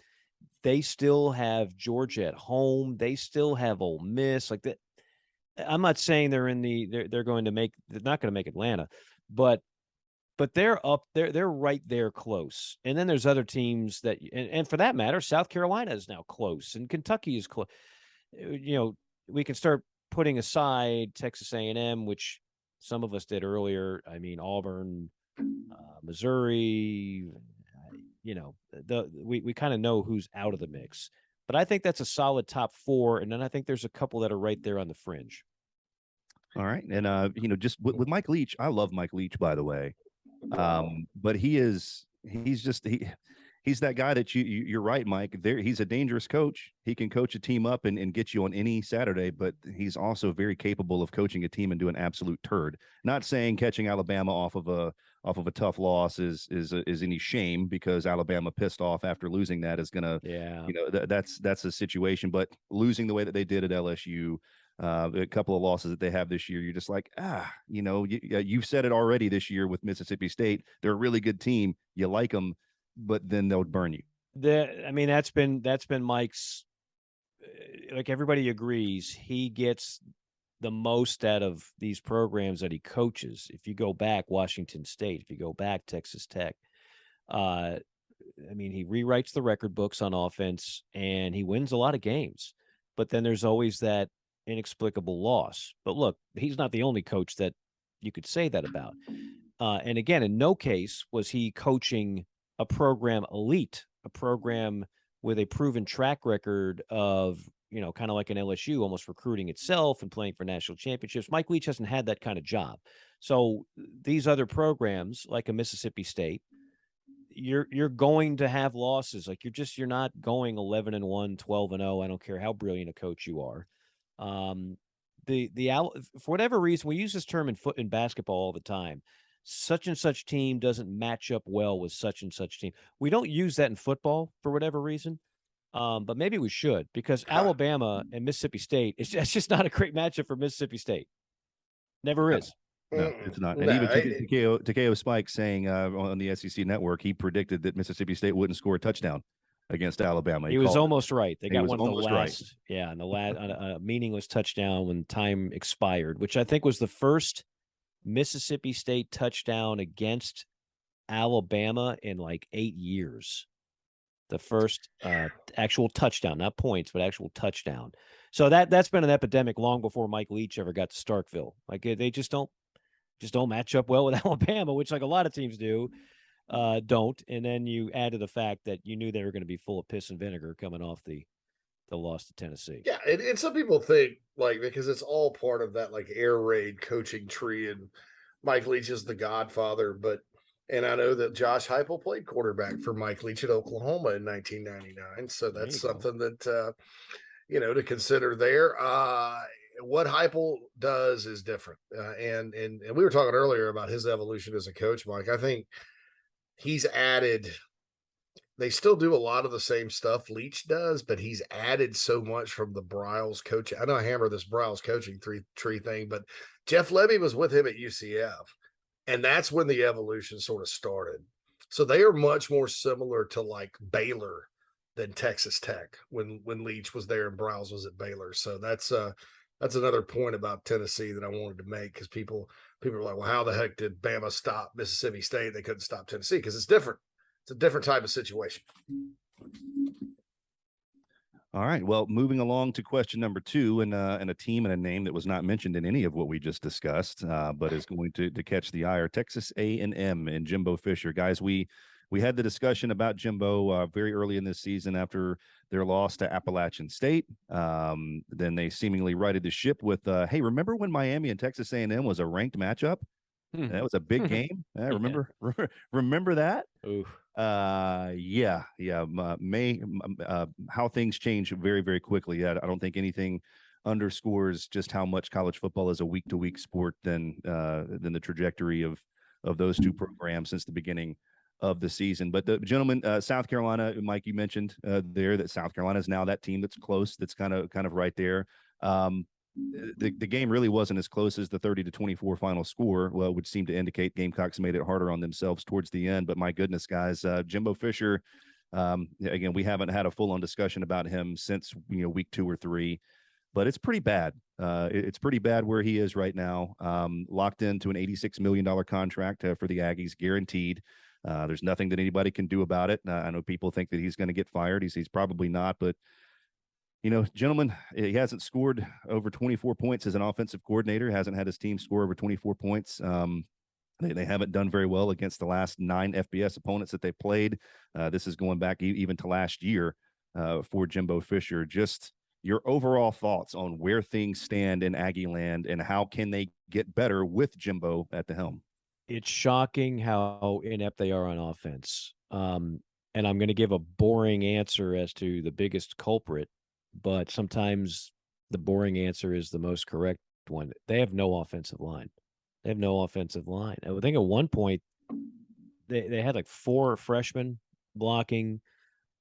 They still have Georgia at home. They still have Ole Miss. Like that. I'm not saying they're not going to make Atlanta, but they're up there. They're right there close. And then there's other teams that, and for that matter, South Carolina is now close and Kentucky is close. We can start putting aside Texas A&M, which some of us did earlier. I mean, Auburn, Missouri, we kind of know who's out of the mix. But I think that's a solid top four, and then I think there's a couple that are right there on the fringe. All right, and just with Mike Leach, I love Mike Leach, by the way, but he's that guy that you're right, Mike. He's a dangerous coach. He can coach a team up and get you on any Saturday, but he's also very capable of coaching a team and doing absolute turd. Not saying catching Alabama off of a tough loss is any shame, because Alabama pissed off after losing that is gonna, that's a situation. But losing the way that they did at LSU, a couple of losses that they have this year, you're just like, you've said it already this year with Mississippi State. They're a really good team. You like them, but then they'll burn you. That's been Mike's. Like, everybody agrees, he gets the most out of these programs that he coaches. If you go back Washington State, if you go back Texas Tech, he rewrites the record books on offense and he wins a lot of games. But then there's always that inexplicable loss. But look, he's not the only coach that you could say that about. And again, in no case was he coaching a program elite, a program with a proven track record of, kind of like an LSU, almost recruiting itself and playing for national championships. Mike Leach hasn't had that kind of job. So these other programs, like a Mississippi State, you're going to have losses. Like, you're not going 11-1, 12-0. I don't care how brilliant a coach you are. For whatever reason, we use this term in basketball all the time. Such and such team doesn't match up well with such and such team. We don't use that in football for whatever reason, but maybe we should, because Alabama and Mississippi State, it's just not a great matchup for Mississippi State. Never is. No, it's not. And No, even Takeo Spike saying on the SEC network, he predicted that Mississippi State wouldn't score a touchdown against Alabama. He was almost right. They got one of the last, right. yeah, and the last meaningless touchdown when time expired, which I think was the first Mississippi State touchdown against Alabama in like 8 years. The first actual touchdown, not points, but actual touchdown. So that's been an epidemic long before Mike Leach ever got to Starkville. Like they just don't match up well with Alabama, which like a lot of teams don't. And then you add to the fact that you knew they were going to be full of piss and vinegar coming off the loss to Tennessee. Yeah, and some people think like because it's all part of that like air raid coaching tree, and Mike Leach is the godfather, and I know that Josh Heupel played quarterback for Mike Leach at Oklahoma in 1999, so that's something that to consider there. What Heupel does is different, and we were talking earlier about his evolution as a coach, Mike. I think he's added. They still do a lot of the same stuff Leach does, but he's added so much from the Briles coaching. I know I hammer this Briles coaching tree thing, but Jeff Levy was with him at UCF, and that's when the evolution sort of started. So they are much more similar to like Baylor than Texas Tech when Leach was there and Briles was at Baylor. So that's another point about Tennessee that I wanted to make, because people are like, well, how the heck did Bama stop Mississippi State? They couldn't stop Tennessee because it's different. It's a different type of situation. All right. Well, moving along to question number 2, and a team and a name that was not mentioned in any of what we just discussed, but is going to catch the eye, are Texas A&M and Jimbo Fisher. Guys, we had the discussion about Jimbo very early in this season after their loss to Appalachian State. Then they seemingly righted the ship with, hey, remember when Miami and Texas A&M was a ranked matchup? That was a big game. Remember that? Oof. How things change very, very quickly. I don't think anything underscores just how much college football is a week-to-week sport than the trajectory of those two programs since the beginning of the season. But the gentlemen, South Carolina, Mike, you mentioned there that South Carolina is now that team that's close, that's kind of right there. The game really wasn't as close as the 30-24 final score. Well, it would seem to indicate Gamecocks made it harder on themselves towards the end. But my goodness, guys, Jimbo Fisher, again, we haven't had a full-on discussion about him since week 2 or 3, but it's pretty bad. It's pretty bad where he is right now. Locked into an $86 million contract for the Aggies, guaranteed. There's nothing that anybody can do about it. I know people think that he's going to get fired. He's probably not, but gentlemen, he hasn't scored over 24 points as an offensive coordinator, hasn't had his team score over 24 points. They haven't done very well against the last 9 FBS opponents that they played. This is going back even to last year for Jimbo Fisher. Just your overall thoughts on where things stand in Aggie land and how can they get better with Jimbo at the helm? It's shocking how inept they are on offense. And I'm going to give a boring answer as to the biggest culprit, but sometimes the boring answer is the most correct one. They have no offensive line. I think at one point they had like 4 freshmen blocking.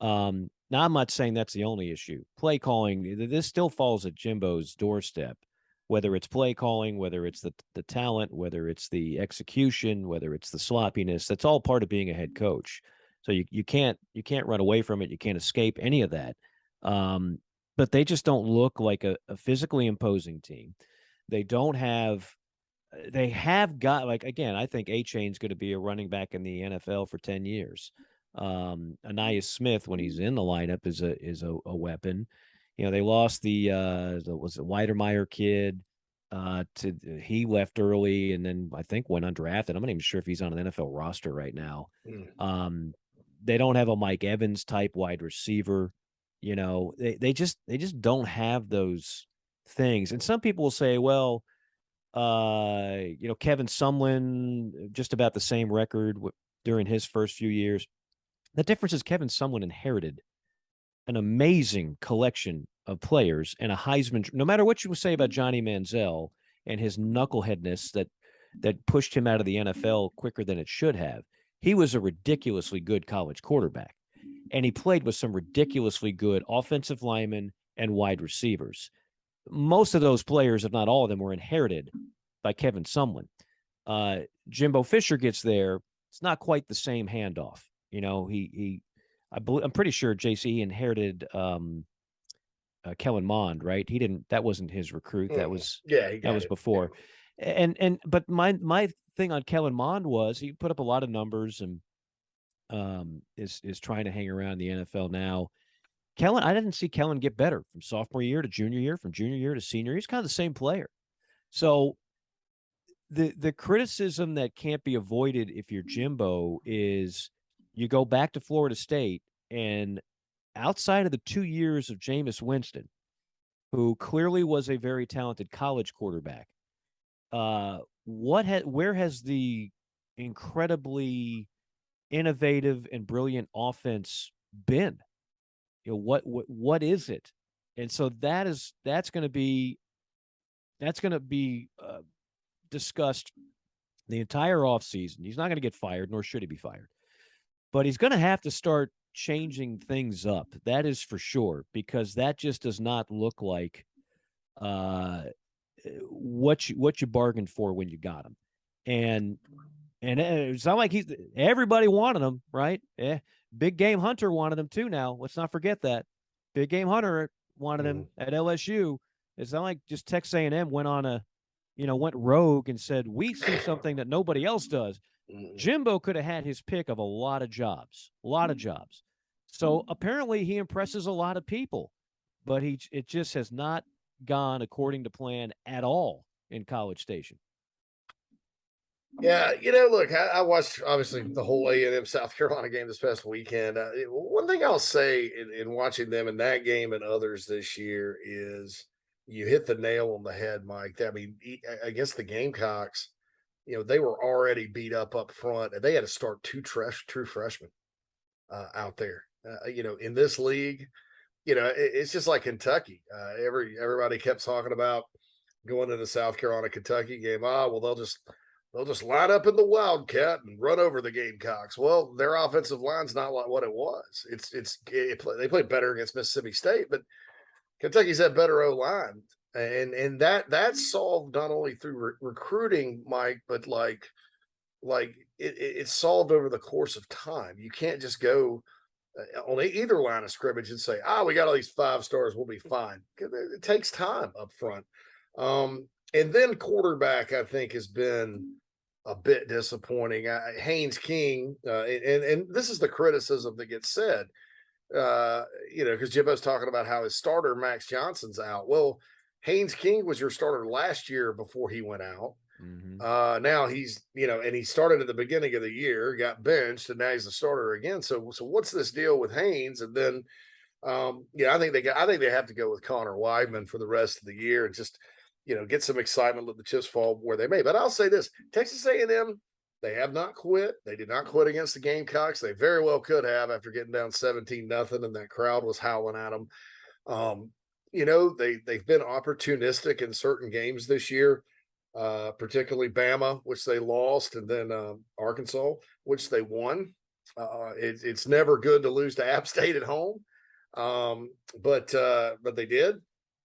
Now, I'm not saying that's the only issue. Play calling, this still falls at Jimbo's doorstep, whether it's play calling, whether it's the talent, whether it's the execution, whether it's the sloppiness. That's all part of being a head coach. So you can't run away from it. You can't escape any of that. But they just don't look like a physically imposing team. They have got, like, again, I think A-Chain's going to be a running back in the NFL for 10 years. Anais Smith, when he's in the lineup, is a weapon. They lost the Weidermeyer kid. He left early and then I think went undrafted. I'm not even sure if he's on an NFL roster right now. They don't have a Mike Evans type wide receiver. They just don't have those things. And some people will say, well, Kevin Sumlin, just about the same record during his first few years. The difference is Kevin Sumlin inherited an amazing collection of players and a Heisman. No matter what you would say about Johnny Manziel and his knuckleheadness that pushed him out of the NFL quicker than it should have, he was a ridiculously good college quarterback. And he played with some ridiculously good offensive linemen and wide receivers. Most of those players, if not all of them, were inherited by Kevin Sumlin. Jimbo Fisher gets there. It's not quite the same handoff. You know, I'm pretty sure JC inherited Kellen Mond, right? That wasn't his recruit. That was he that got was it. before. But my thing on Kellen Mond was he put up a lot of numbers and is trying to hang around the NFL now. Kellen, I didn't see Kellen get better from sophomore year to junior year, from junior year to senior. He's kind of the same player. So the criticism that can't be avoided if you're Jimbo is you go back to Florida State, and outside of the 2 years of Jameis Winston, who clearly was a very talented college quarterback, where has the incredibly innovative and brilliant offense been? You know, what is it? And so that's going to be discussed the entire offseason. He's not going to get fired, nor should he be fired. But he's going to have to start changing things up. That is for sure, because that just does not look like what you bargained for when you got him. And it's not like everybody wanted him, right? Big Game Hunter wanted him too now. Let's not forget that. Big Game Hunter wanted him at LSU. It's not like just Texas A&M went rogue and said, we see something that nobody else does. Jimbo could have had his pick of a lot of jobs. So apparently he impresses a lot of people, but it just has not gone according to plan at all in College Station. Yeah, look, I watched obviously the whole A&M South Carolina game this past weekend. One thing I'll say in watching them in that game and others this year is you hit the nail on the head, Mike. I mean, against the Gamecocks, they were already beat up front, and they had to start two true freshmen out there. In this league, it's just like Kentucky. Everybody kept talking about going to the South Carolina Kentucky game. Well, they'll just line up in the Wildcat and run over the Gamecocks. Well, their offensive line's not like what it was. They played better against Mississippi State, but Kentucky's had better O-line, and that's solved not only through recruiting, Mike, but like it's solved over the course of time. You can't just go on either line of scrimmage and say, we got all these 5 stars, we'll be fine. It takes time up front. And then quarterback, I think, has been a bit disappointing. Haynes King, and this is the criticism that gets said, because Jimbo's talking about how his starter, Max Johnson's out. Well, Haynes King was your starter last year before he went out. Mm-hmm. Now he's, and he started at the beginning of the year, got benched, and now he's the starter again. So what's this deal with Haynes? And then, I think they have to go with Connor Weidman for the rest of the year and just, get some excitement, let the chips fall where they may. But I'll say this, Texas A&M, they have not quit. They did not quit against the Gamecocks. They very well could have after getting down 17-0, and that crowd was howling at them. They've been opportunistic in certain games this year, particularly Bama, which they lost, and then Arkansas, which they won. It's never good to lose to App State at home, but they did.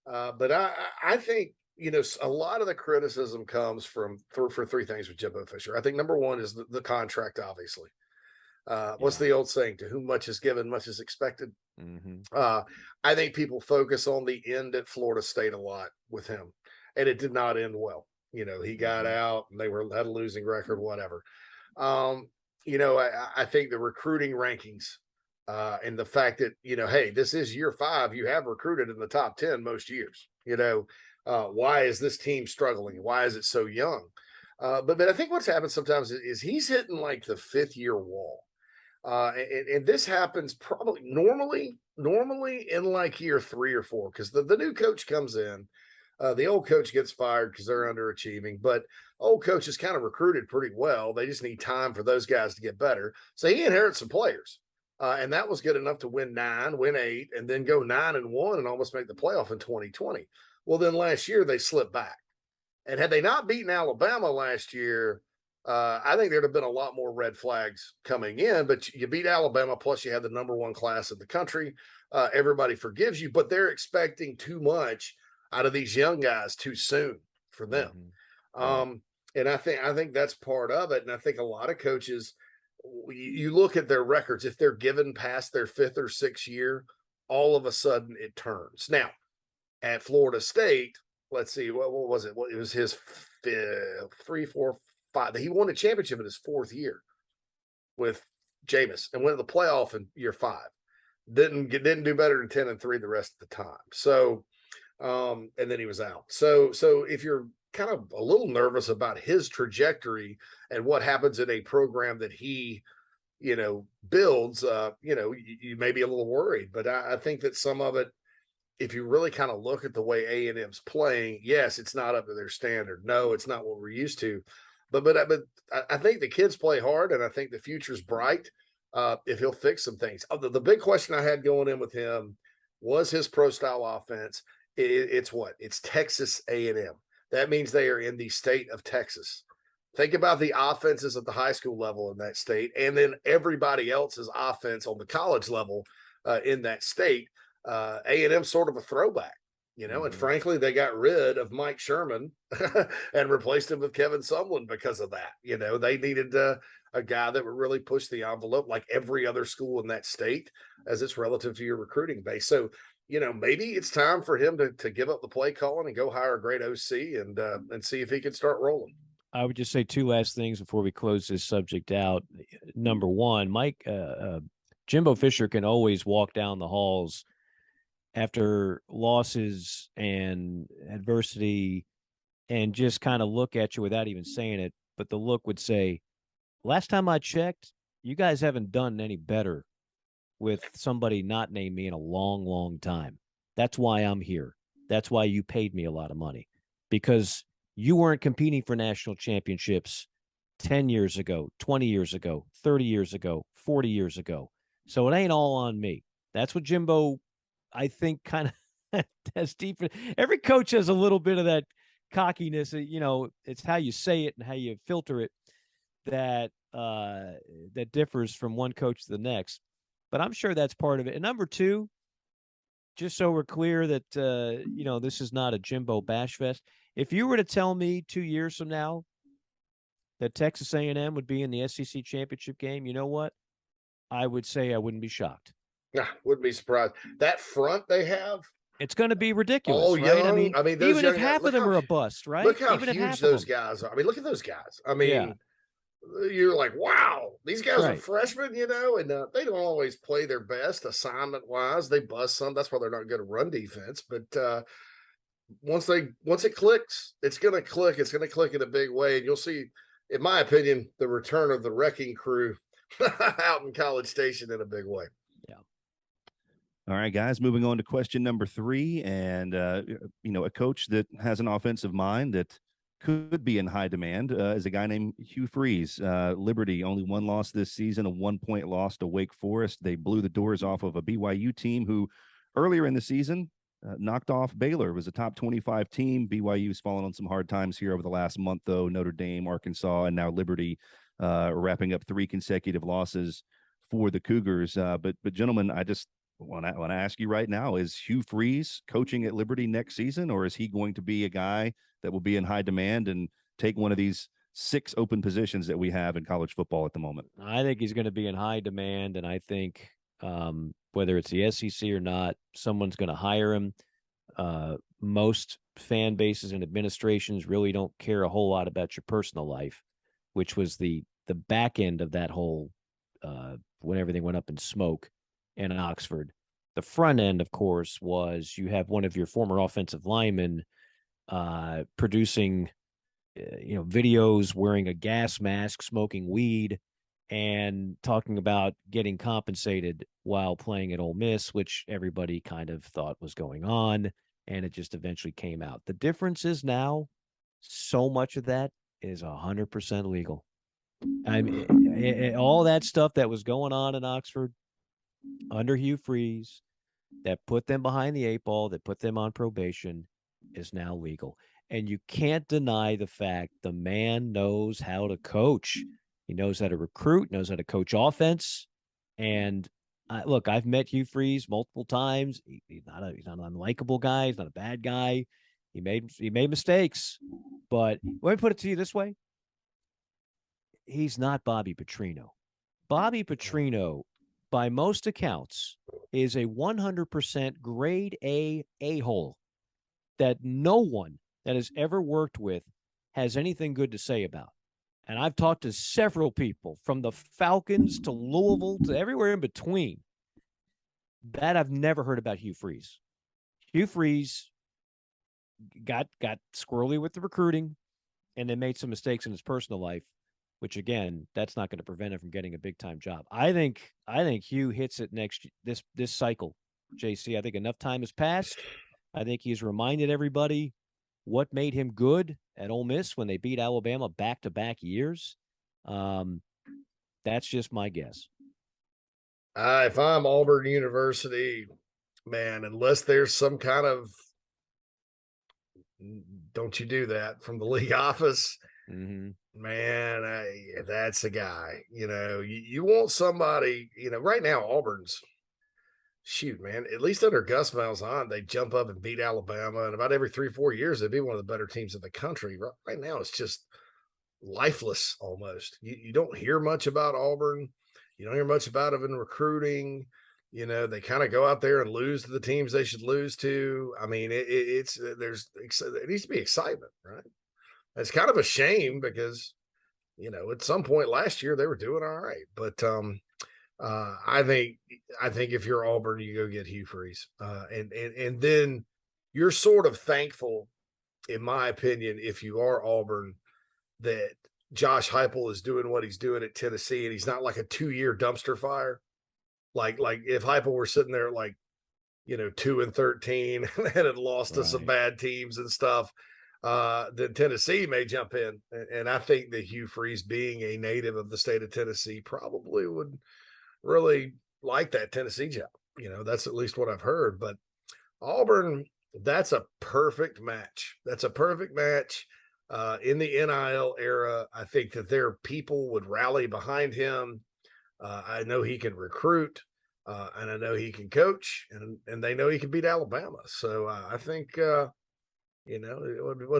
But I think, a lot of the criticism comes for 3 things with Jimbo Fisher. I think number one is the contract, obviously. What's the old saying? To whom much is given, much is expected. Mm-hmm. I think people focus on the end at Florida State a lot with him, and it did not end well. He got out, and they had a losing record, whatever. I think the recruiting rankings and the fact that, hey, this is year 5, you have recruited in the top 10 most years. Why is this team struggling? Why is it so young? But I think what's happened sometimes is he's hitting like the 5th year wall. And this happens probably normally in like year 3 or 4, because the new coach comes in, the old coach gets fired because they're underachieving, but old coaches kind of recruited pretty well. They just need time for those guys to get better. So he inherits some players, and that was good enough to win 9, win 8, and then go 9-1 and almost make the playoff in 2020. Well, then last year they slipped back, and had they not beaten Alabama last year, I think there'd have been a lot more red flags coming in, but you beat Alabama, plus you had the number 1 class in the country. Everybody forgives you, but they're expecting too much out of these young guys too soon for them. Mm-hmm. And I think that's part of it. And I think a lot of coaches, you look at their records, if they're given past their 5th or 6th year, all of a sudden it turns. Now, at Florida State, let's see, what was it? Well, it was his 3, 4, 5. He won a championship in his 4th year with Jameis and went to the playoff in year 5. Didn't do better than 10-3 the rest of the time. So, and then he was out. So if you're kind of a little nervous about his trajectory and what happens in a program that he, builds, you may be a little worried. But I think that some of it, if you really kind of look at the way A&M's playing, yes, it's not up to their standard. No, it's not what we're used to. But I think the kids play hard, and I think the future's bright if he'll fix some things. The big question I had going in with him was his pro-style offense. It's Texas A&M. That means they are in the state of Texas. Think about the offenses at the high school level in that state, and then everybody else's offense on the college level in that state. A&M's sort of a throwback, and frankly, they got rid of Mike Sherman and replaced him with Kevin Sumlin because of that. They needed a guy that would really push the envelope like every other school in that state as it's relative to your recruiting base. So, maybe it's time for him to give up the play calling and go hire a great OC and see if he can start rolling. I would just say 2 last things before we close this subject out. Number one, Jimbo Fisher can always walk down the halls after losses and adversity and just kind of look at you without even saying it. But the look would say, last time I checked, you guys haven't done any better with somebody not named me in a long, long time. That's why I'm here. That's why you paid me a lot of money, because you weren't competing for national championships 10 years ago, 20 years ago, 30 years ago, 40 years ago. So it ain't all on me. That's what Jimbo, I think, kind of has deep. Every coach has a little bit of that cockiness. It's how you say it and how you filter it that differs from one coach to the next. But I'm sure that's part of it. And number 2, just so we're clear that, this is not a Jimbo bash fest. If you were to tell me 2 years from now that Texas A&M would be in the SEC championship game, you know what? I would say I wouldn't be shocked. Nah, wouldn't be surprised. That front they have, it's going to be ridiculous, all right? Young. I mean, those even if half of them are a bust, right? Look how even huge those guys are. I mean, look at those guys. I mean, you're like, wow, these guys are freshmen, and they don't always play their best assignment-wise. They bust some. That's why they're not good at run defense. But once it clicks, it's going to click. It's going to click in a big way. And you'll see, in my opinion, the return of the wrecking crew out in College Station in a big way. Yeah. All right, guys, moving on to question number 3. And, a coach that has an offensive mind that could be in high demand is a guy named Hugh Freeze. Liberty, only 1 loss this season, a 1-point loss to Wake Forest. They blew the doors off of a BYU team who earlier in the season knocked off Baylor. It was a top 25 team. BYU's fallen on some hard times here over the last month, though. Notre Dame, Arkansas, and now Liberty wrapping up 3 consecutive losses for the Cougars. But gentlemen, I just want to ask you right now, is Hugh Freeze coaching at Liberty next season, or is he going to be a guy that will be in high demand and take one of these 6 open positions that we have in college football at the moment? I think he's going to be in high demand, and I think whether it's the SEC or not, someone's going to hire him. Most fan bases and administrations really don't care a whole lot about your personal life, which was the back end of that whole when everything went up in smoke in Oxford. The front end, of course, was you have one of your former offensive linemen producing, videos wearing a gas mask, smoking weed, and talking about getting compensated while playing at Ole Miss, which everybody kind of thought was going on, and it just eventually came out. The difference is now so much of that is 100% legal. I mean, all that stuff that was going on in Oxford under Hugh Freeze that put them behind the 8 ball, that put them on probation, is now legal. And you can't deny the fact the man knows how to coach. He knows how to recruit, knows how to coach offense. And look, I've met Hugh Freeze multiple times. He's not an unlikable guy. He's not a bad guy. He made mistakes. But let me put it to you this way. he's not Bobby Petrino. Bobby Petrino, by most accounts, is a 100% grade A a-hole that no one that has ever worked with has anything good to say about. And I've talked to several people from the Falcons to Louisville to everywhere in between that I've never heard about Hugh Freeze. Hugh Freeze got squirrely with the recruiting and then made some mistakes in his personal life, which again, that's not going to prevent him from getting a big time job. I think Hugh hits it this cycle, JC. I think enough time has passed. I think he's reminded everybody what made him good at Ole Miss when they beat Alabama back-to-back years. That's just my guess. If I'm Auburn University, man, unless there's some kind of don't you do that from the league office, man, that's a guy. You want somebody, right now Auburn's shoot, man, at least under Gus Malzahn, they jump up and beat Alabama, and about every 3-4 years, they'd be one of the better teams in the country. Right now, it's just lifeless almost. You don't hear much about Auburn. You don't hear much about it in recruiting. They kind of go out there and lose to the teams they should lose to. I mean, it needs to be excitement, right? It's kind of a shame because, at some point last year they were doing all right, but I think if you're Auburn, you go get Hugh Freeze, and then you're sort of thankful, in my opinion, if you are Auburn, that Josh Heupel is doing what he's doing at Tennessee, and he's not like a 2-year dumpster fire. Like if Heupel were sitting there 2-13 and had lost to some bad teams and stuff, then Tennessee may jump in, and I think that Hugh Freeze, being a native of the state of Tennessee, probably would really like that Tennessee job. That's at least what I've heard. But Auburn, that's a perfect match. That's a perfect match in the NIL era. I think that their people would rally behind him. I know he can recruit, and I know he can coach, and they know he can beat Alabama. So I think, would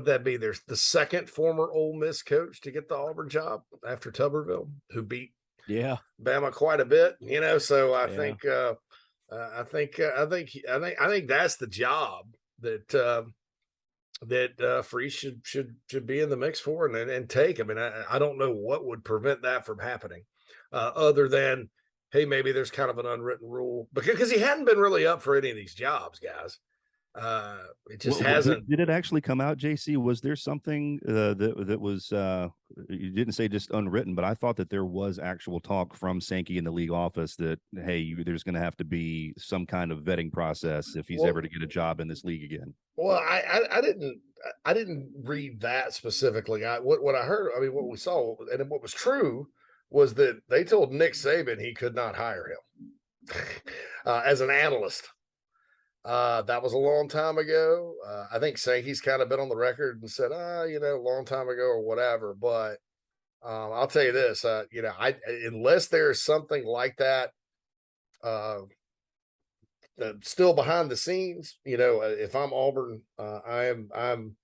that be? There's the second former Ole Miss coach to get the Auburn job after Tuberville, who beat Bama quite a bit, so I think that's the job that Freeze should be in the mix for and take. I mean, I don't know what would prevent that from happening, other than, hey, maybe there's kind of an unwritten rule, because he hadn't been really up for any of these jobs, guys. It just hasn't. Did it actually come out, JC? Was there something that was you didn't say just unwritten, but I thought that there was actual talk from Sankey in the league office that, hey, there's going to have to be some kind of vetting process if he's ever to get a job in this league again. Well, I didn't read that specifically. What I heard, I mean, what we saw, and what was true, was that they told Nick Saban he could not hire him as an analyst. That was a long time ago. I think Sankey's kind of been on the record and said, a long time ago or whatever. But I'll tell you this, unless there's something like that still behind the scenes, if I'm Auburn, I'm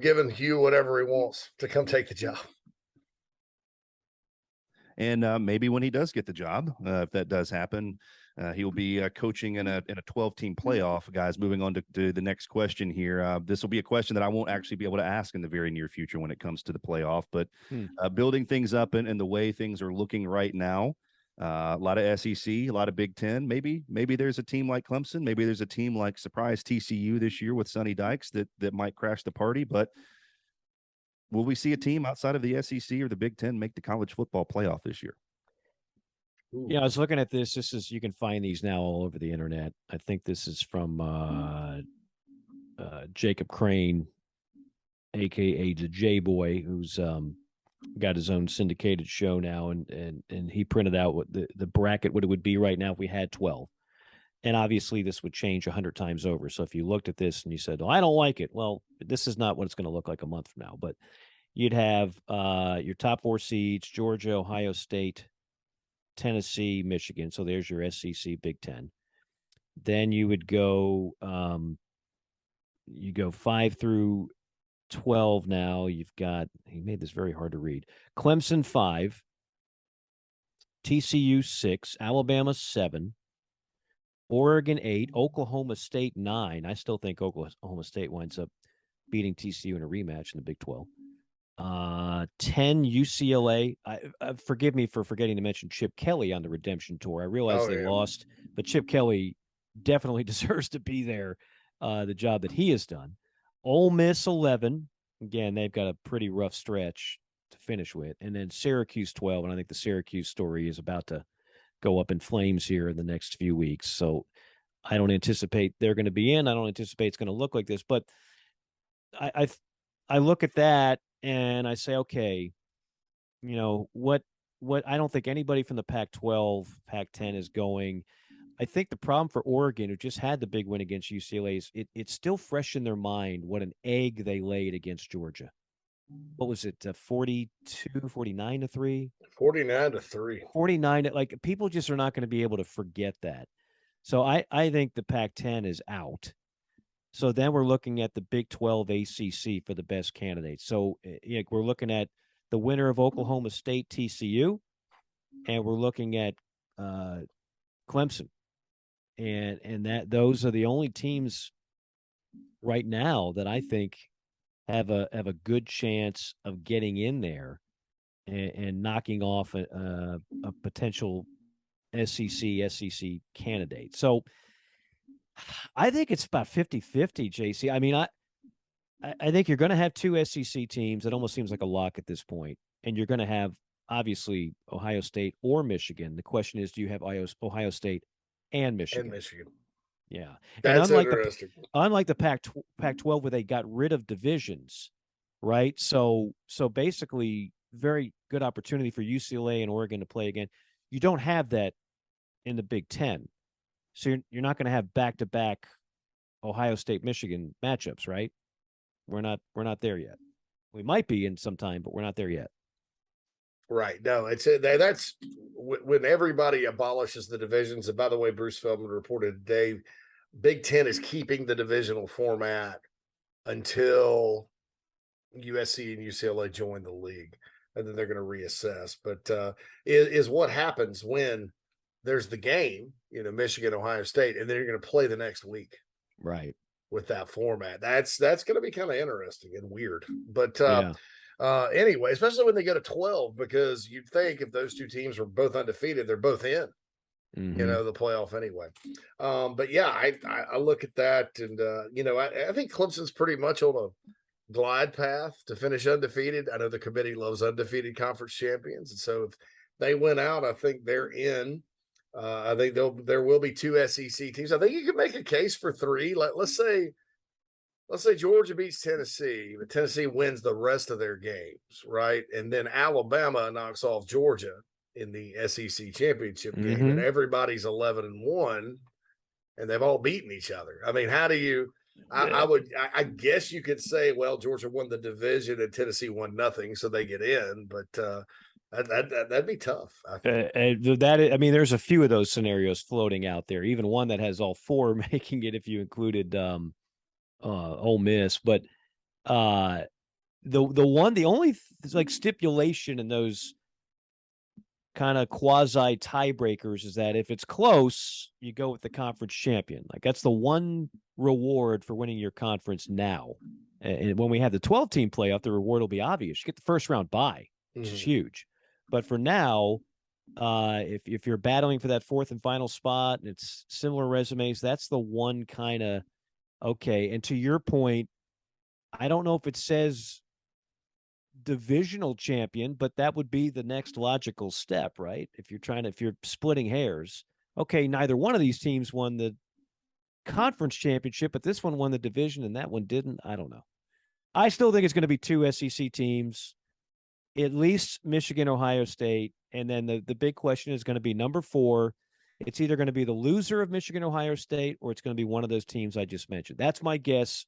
giving Hugh whatever he wants to come take the job. And maybe when he does get the job, if that does happen, he'll be coaching in a 12-team playoff. Guys, moving on to the next question here. This will be a question that I won't actually be able to ask in the very near future when it comes to the playoff, but building things up and the way things are looking right now, a lot of SEC, a lot of Big Ten. Maybe there's a team like Clemson. Maybe there's a team like surprise TCU this year with Sonny Dykes that might crash the party, but will we see a team outside of the SEC or the Big Ten make the college football playoff this year? Yeah, I was looking at this. You can find these now all over the internet. I think this is from Jacob Crane, aka the J Boy, who's got his own syndicated show now, and he printed out what the bracket, what it would be right now if we had 12. And obviously this would change 100 times over. So if you looked at this and you said, "Oh, I don't like it," well, this is not what it's going to look like a month from now. But you'd have your top 4 seeds: Georgia, Ohio State, Tennessee, Michigan. So there's your SEC Big Ten. Then you would go 5 through 12 now. You've got, he made this very hard to read. Clemson 5, TCU 6, Alabama 7, Oregon 8, Oklahoma State 9. I still think Oklahoma State winds up beating TCU in a rematch in the Big 12. 10 UCLA. Forgive me for forgetting to mention Chip Kelly on the redemption tour. I realize they lost, but Chip Kelly definitely deserves to be there. The job that he has done. Ole Miss 11. Again, they've got a pretty rough stretch to finish with. And then Syracuse 12. And I think the Syracuse story is about to go up in flames here in the next few weeks. So I don't anticipate they're going to be in. I don't anticipate it's going to look like this. But I look at that and I say, okay, you know, what I don't think anybody from the Pac-12, Pac-10 is going. I think the problem for Oregon, who just had the big win against UCLA, is it's still fresh in their mind what an egg they laid against Georgia. What was it, 42, 49 to 3? 49 to 3. 49, like people just are not going to be able to forget that. So I think the Pac-10 is out. So then we're looking at the Big 12 ACC for the best candidates. So we're looking at the winner of Oklahoma State TCU, and we're looking at Clemson. And that those are the only teams right now that I think have a good chance of getting in there and knocking off a potential SEC candidate. So I think it's about 50-50, JC. I mean, I think you're going to have two SEC teams. It almost seems like a lock at this point. And you're going to have, obviously, Ohio State or Michigan. The question is, do you have Ohio State and Michigan? Yeah. That's and interesting. Unlike the Pac-12 where they got rid of divisions, right? So basically, very good opportunity for UCLA and Oregon to play again. You don't have that in the Big Ten. So you're not going to have back-to-back Ohio State-Michigan matchups, right? We're not there yet. We might be in some time, but we're not there yet. Right. No, that's when everybody abolishes the divisions. And by the way, Bruce Feldman reported today, Big Ten is keeping the divisional format until USC and UCLA join the league, and then they're going to reassess. But is what happens when there's the game, Michigan, Ohio State, and then you're going to play the next week. Right. With that format. That's going to be kind of interesting and weird. But anyway, especially when they go to 12, because you'd think if those two teams were both undefeated, they're both in, the playoff anyway. But yeah, I look at that and, I think Clemson's pretty much on a glide path to finish undefeated. I know the committee loves undefeated conference champions. And so if they win out, I think they're in. I think there will be two SEC teams. I think you can make a case for three. Let's say Georgia beats Tennessee, but Tennessee wins the rest of their games, right? And then Alabama knocks off Georgia in the SEC championship game, and everybody's 11-1, and they've all beaten each other. I mean, how do you? I guess you could say, well, Georgia won the division and Tennessee won nothing, so they get in, but. That'd be tough. There's a few of those scenarios floating out there. Even one that has all four making it, if you included Ole Miss. But the only stipulation in those kind of quasi tiebreakers is that if it's close, you go with the conference champion. Like that's the one reward for winning your conference now. And when we have the 12-team playoff, the reward will be obvious. You get the first round bye, which is huge. But for now, if you're battling for that fourth and final spot and it's similar resumes, that's the one kind of okay. And to your point, I don't know if it says divisional champion, but that would be the next logical step, right? If you're splitting hairs, okay, neither one of these teams won the conference championship, but this one won the division and that one didn't. I don't know. I still think it's going to be two SEC teams. At least Michigan, Ohio State, and then the big question is going to be number 4. It's either going to be the loser of Michigan, Ohio State, or it's going to be one of those teams I just mentioned. That's my guess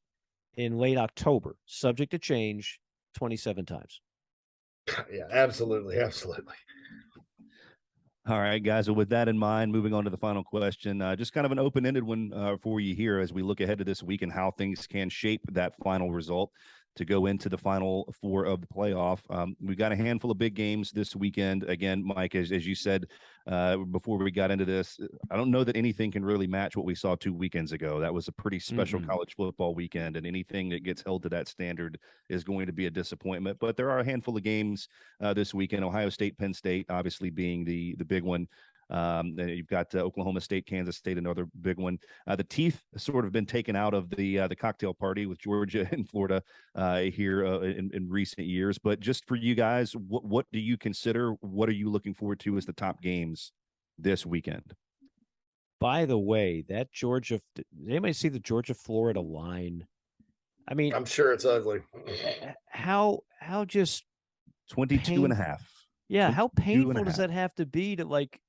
in late October, subject to change 27 times. Yeah, absolutely. All right, guys. Well, with that in mind, moving on to the final question, just kind of an open-ended one for you here as we look ahead to this week and how things can shape that final result. to go into the Final Four of the playoff. We've got a handful of big games this weekend. Again, Mike, as you said before we got into this, I don't know that anything can really match what we saw 2 weekends ago. That was a pretty special college football weekend, and anything that gets held to that standard is going to be a disappointment. But there are a handful of games this weekend. Ohio State, Penn State, obviously being the big one. You've got Oklahoma State, Kansas State, another big one. The teeth sort of been taken out of the cocktail party with Georgia and Florida here in recent years. But just for you guys, what do you consider? What are you looking forward to as the top games this weekend? By the way, that Georgia, did anybody see the Georgia-Florida line? I mean, I'm sure it's ugly. How just 22 and a half. Yeah, how 22 and a painful does half. that have to be to like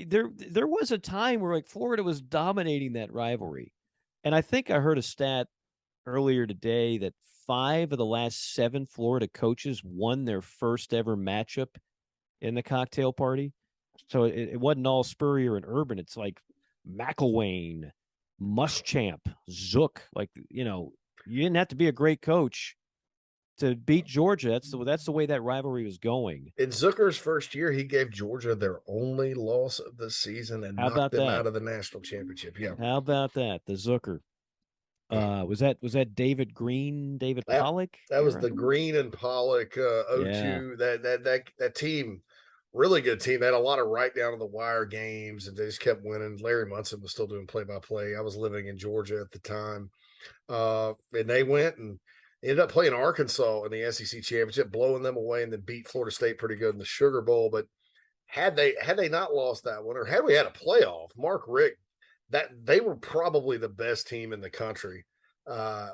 there was a time where like Florida was dominating that rivalry. And I think I heard a stat earlier today that 5 of the last 7 Florida coaches won their first ever matchup in the cocktail party. So it wasn't all Spurrier and Urban. It's like McElwain, Muschamp, Zook. Like, you didn't have to be a great coach to beat Georgia. That's the way that rivalry was going. In Zucker's first year, he gave Georgia their only loss of the season and knocked them out of the national championship. Yeah. How about that? The Zucker. Was that David Green, David Pollock? That was the Green and Pollock 0-2. That team, really good team. They had a lot of right down to the wire games, and they just kept winning. Larry Munson was still doing play-by-play. I was living in Georgia at the time. And they went and ended up playing Arkansas in the SEC championship, blowing them away, and then beat Florida State pretty good in the Sugar Bowl. But had they not lost that one, or had we had a playoff, Mark Richt, that they were probably the best team in the country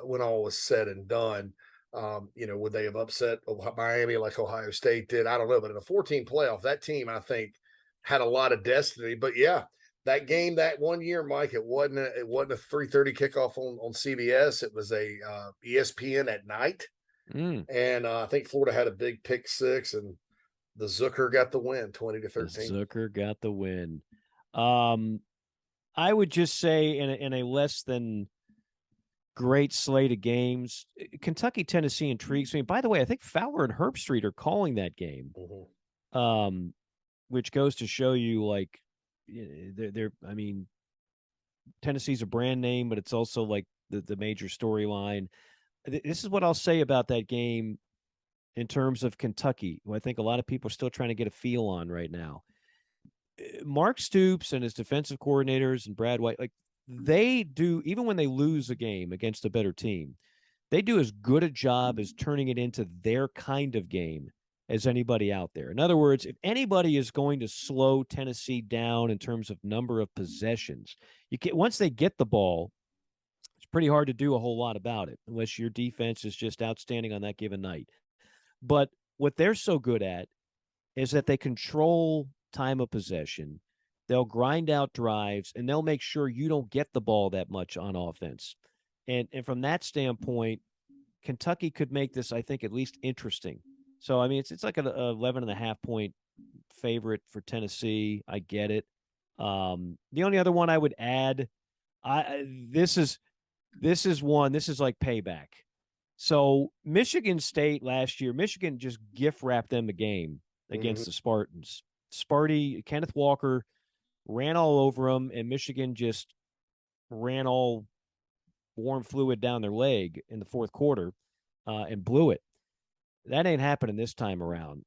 when all was said and done. Would they have upset Miami like Ohio State did? I don't know. But in a 14 playoff, that team, I think, had a lot of destiny. But yeah, that game that one year, Mike, it wasn't a 3:30 kickoff on CBS. It was a ESPN at night. And I think Florida had a big pick 6, and the Zucker got the win, 20-13. Zucker got the win. I would just say in a less than great slate of games, Kentucky, Tennessee intrigues me. By the way, I think Fowler and Herbstreit are calling that game, which goes to show you, like, I mean, Tennessee's a brand name, but it's also like the major storyline. This is what I'll say about that game in terms of Kentucky, who I think a lot of people are still trying to get a feel on right now. Mark Stoops and his defensive coordinators and Brad White, like, they do, even when they lose a game against a better team, they do as good a job as turning it into their kind of game as anybody out there. In other words, if anybody is going to slow Tennessee down in terms of number of possessions, once they get the ball, it's pretty hard to do a whole lot about it unless your defense is just outstanding on that given night. But what they're so good at is that they control time of possession. They'll grind out drives, and they'll make sure you don't get the ball that much on offense. And from that standpoint, Kentucky could make this, I think, at least interesting. So, I mean, it's like an 11.5 point favorite for Tennessee. I get it. The only other one I would add, this is like payback. So Michigan State last year, Michigan just gift wrapped them the game against the Spartans. Kenneth Walker ran all over them, and Michigan just ran all warm fluid down their leg in the fourth quarter and blew it. That ain't happening this time around.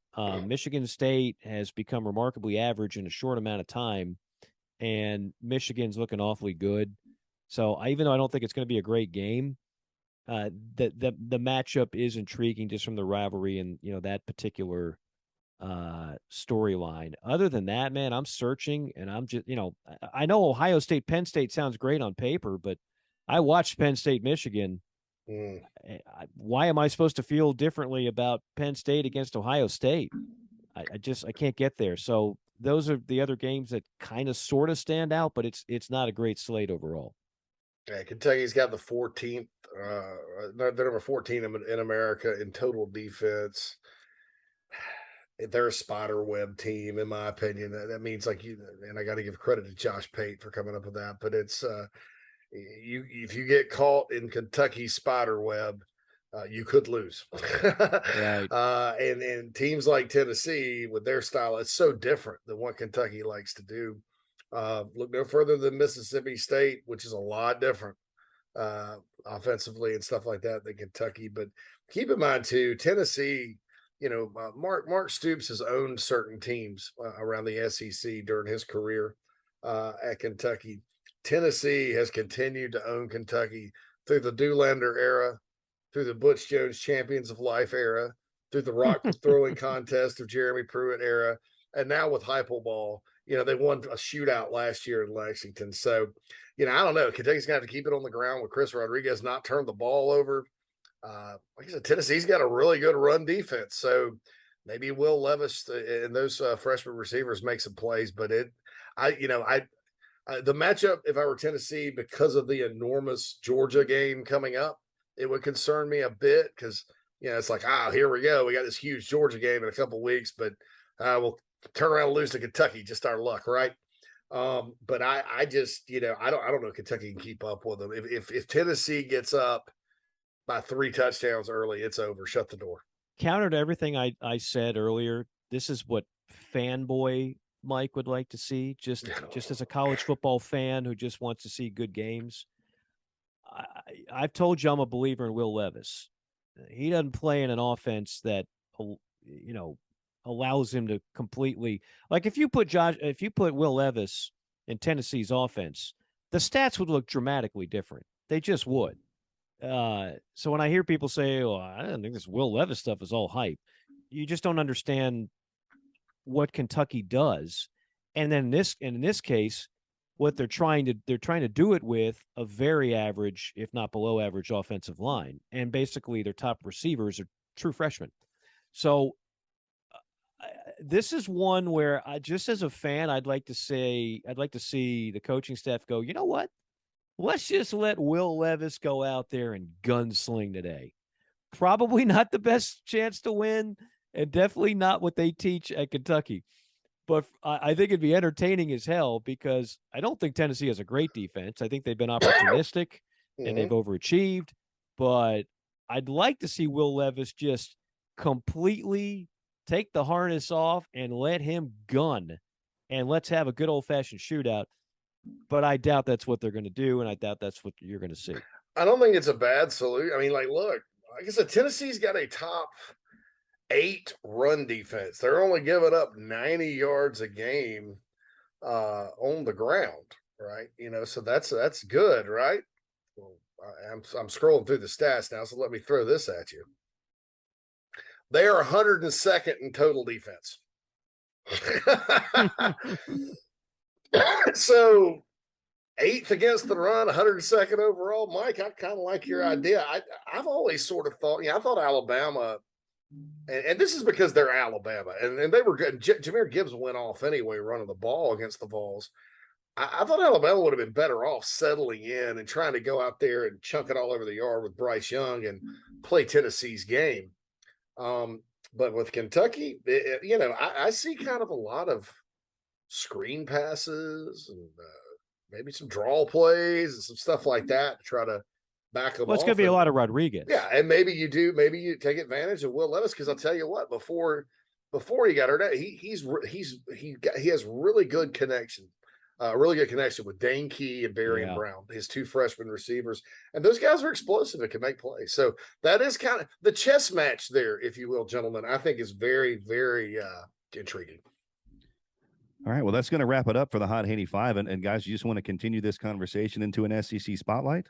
Michigan State has become remarkably average in a short amount of time, and Michigan's looking awfully good. So even though I don't think it's going to be a great game, the matchup is intriguing just from the rivalry and that particular storyline. Other than that, man, I'm searching, and I'm just I know Ohio State, Penn State sounds great on paper, but I watched Penn State, Michigan. Why am I supposed to feel differently about Penn State against Ohio State? I can't get there. So those are the other games that kind of sort of stand out, but it's not a great slate overall. Yeah, Kentucky's got the 14th. They're number 14 in America in total defense. They're a spider web team, in my opinion. That means, like, and I got to give credit to Josh Pate for coming up with that. But it's if you get caught in Kentucky spider web, you could lose. Right. And teams like Tennessee with their style, it's so different than what Kentucky likes to do. Look no further than Mississippi State, which is a lot different offensively and stuff like that than Kentucky. But keep in mind too, Tennessee, Mark Stoops has owned certain teams around the SEC during his career at Kentucky. Tennessee has continued to own Kentucky through the Doolander era, through the Butch Jones Champions of Life era, through the rock throwing contest of Jeremy Pruitt era, and now with Heupel ball. They won a shootout last year in Lexington. So, I don't know. Kentucky's going to have to keep it on the ground with Chris Rodriguez not turn the ball over. Like I said, Tennessee's got a really good run defense. So maybe Will Levis and those freshman receivers make some plays. But the matchup, if I were Tennessee, because of the enormous Georgia game coming up, it would concern me a bit because, it's like, here we go. We got this huge Georgia game in a couple of weeks, but we'll turn around and lose to Kentucky. Just our luck, right? But I just, I don't know if Kentucky can keep up with them. If Tennessee gets up by 3 touchdowns early, it's over. Shut the door. Counter to everything I said earlier, this is what fanboy Mike would like to see, just as a college football fan who just wants to see good games. I've told you I'm a believer in Will Levis. He doesn't play in an offense that, allows him to completely, like if you put Will Levis in Tennessee's offense, the stats would look dramatically different. They just would. So when I hear people say, "Oh, I don't think this Will Levis stuff is all hype," you just don't understand what Kentucky does. And then in this case, what they're trying to do it with a very average, if not below average, offensive line, and basically their top receivers are true freshmen. So this is one where just as a fan, I'd like to see the coaching staff go, you know what? Let's just let Will Levis go out there and gunsling today. Probably not the best chance to win, and definitely not what they teach at Kentucky. But I think it'd be entertaining as hell because I don't think Tennessee has a great defense. I think they've been opportunistic and they've overachieved. But I'd like to see Will Levis just completely take the harness off and let him gun. And let's have a good old-fashioned shootout. But I doubt that's what they're going to do, and I doubt that's what you're going to see. I don't think it's a bad solution. I mean, look, like I said, Tennessee's got a top 8 run defense. They're only giving up 90 yards a game on the ground, right? So that's good, right? Well, I'm scrolling through the stats now, so let me throw this at you. They are 102nd in total defense. So 8th against the run, 102nd overall. Mike, I kind of like your idea. I've always sort of thought, I thought Alabama, and this is because they're Alabama, and they were good. Jahmyr Gibbs went off anyway, running the ball against the Vols. I thought Alabama would have been better off settling in and trying to go out there and chunk it all over the yard with Bryce Young and play Tennessee's game. But with Kentucky, I see kind of a lot of screen passes and maybe some draw plays and some stuff like that to try to back them off. Well, it's going to be a lot of Rodriguez. Yeah, and maybe you take advantage of Will Levis because I'll tell you what, before he got hurt, he has really good connection. Really good connection with Dane Key and Barry Brown, his 2 freshman receivers. And those guys are explosive and can make plays. So that is kind of the chess match there, if you will, gentlemen, I think is very, very intriguing. All right. Well, that's going to wrap it up for the Hot Haney 5. And guys, you just want to continue this conversation into an SEC spotlight?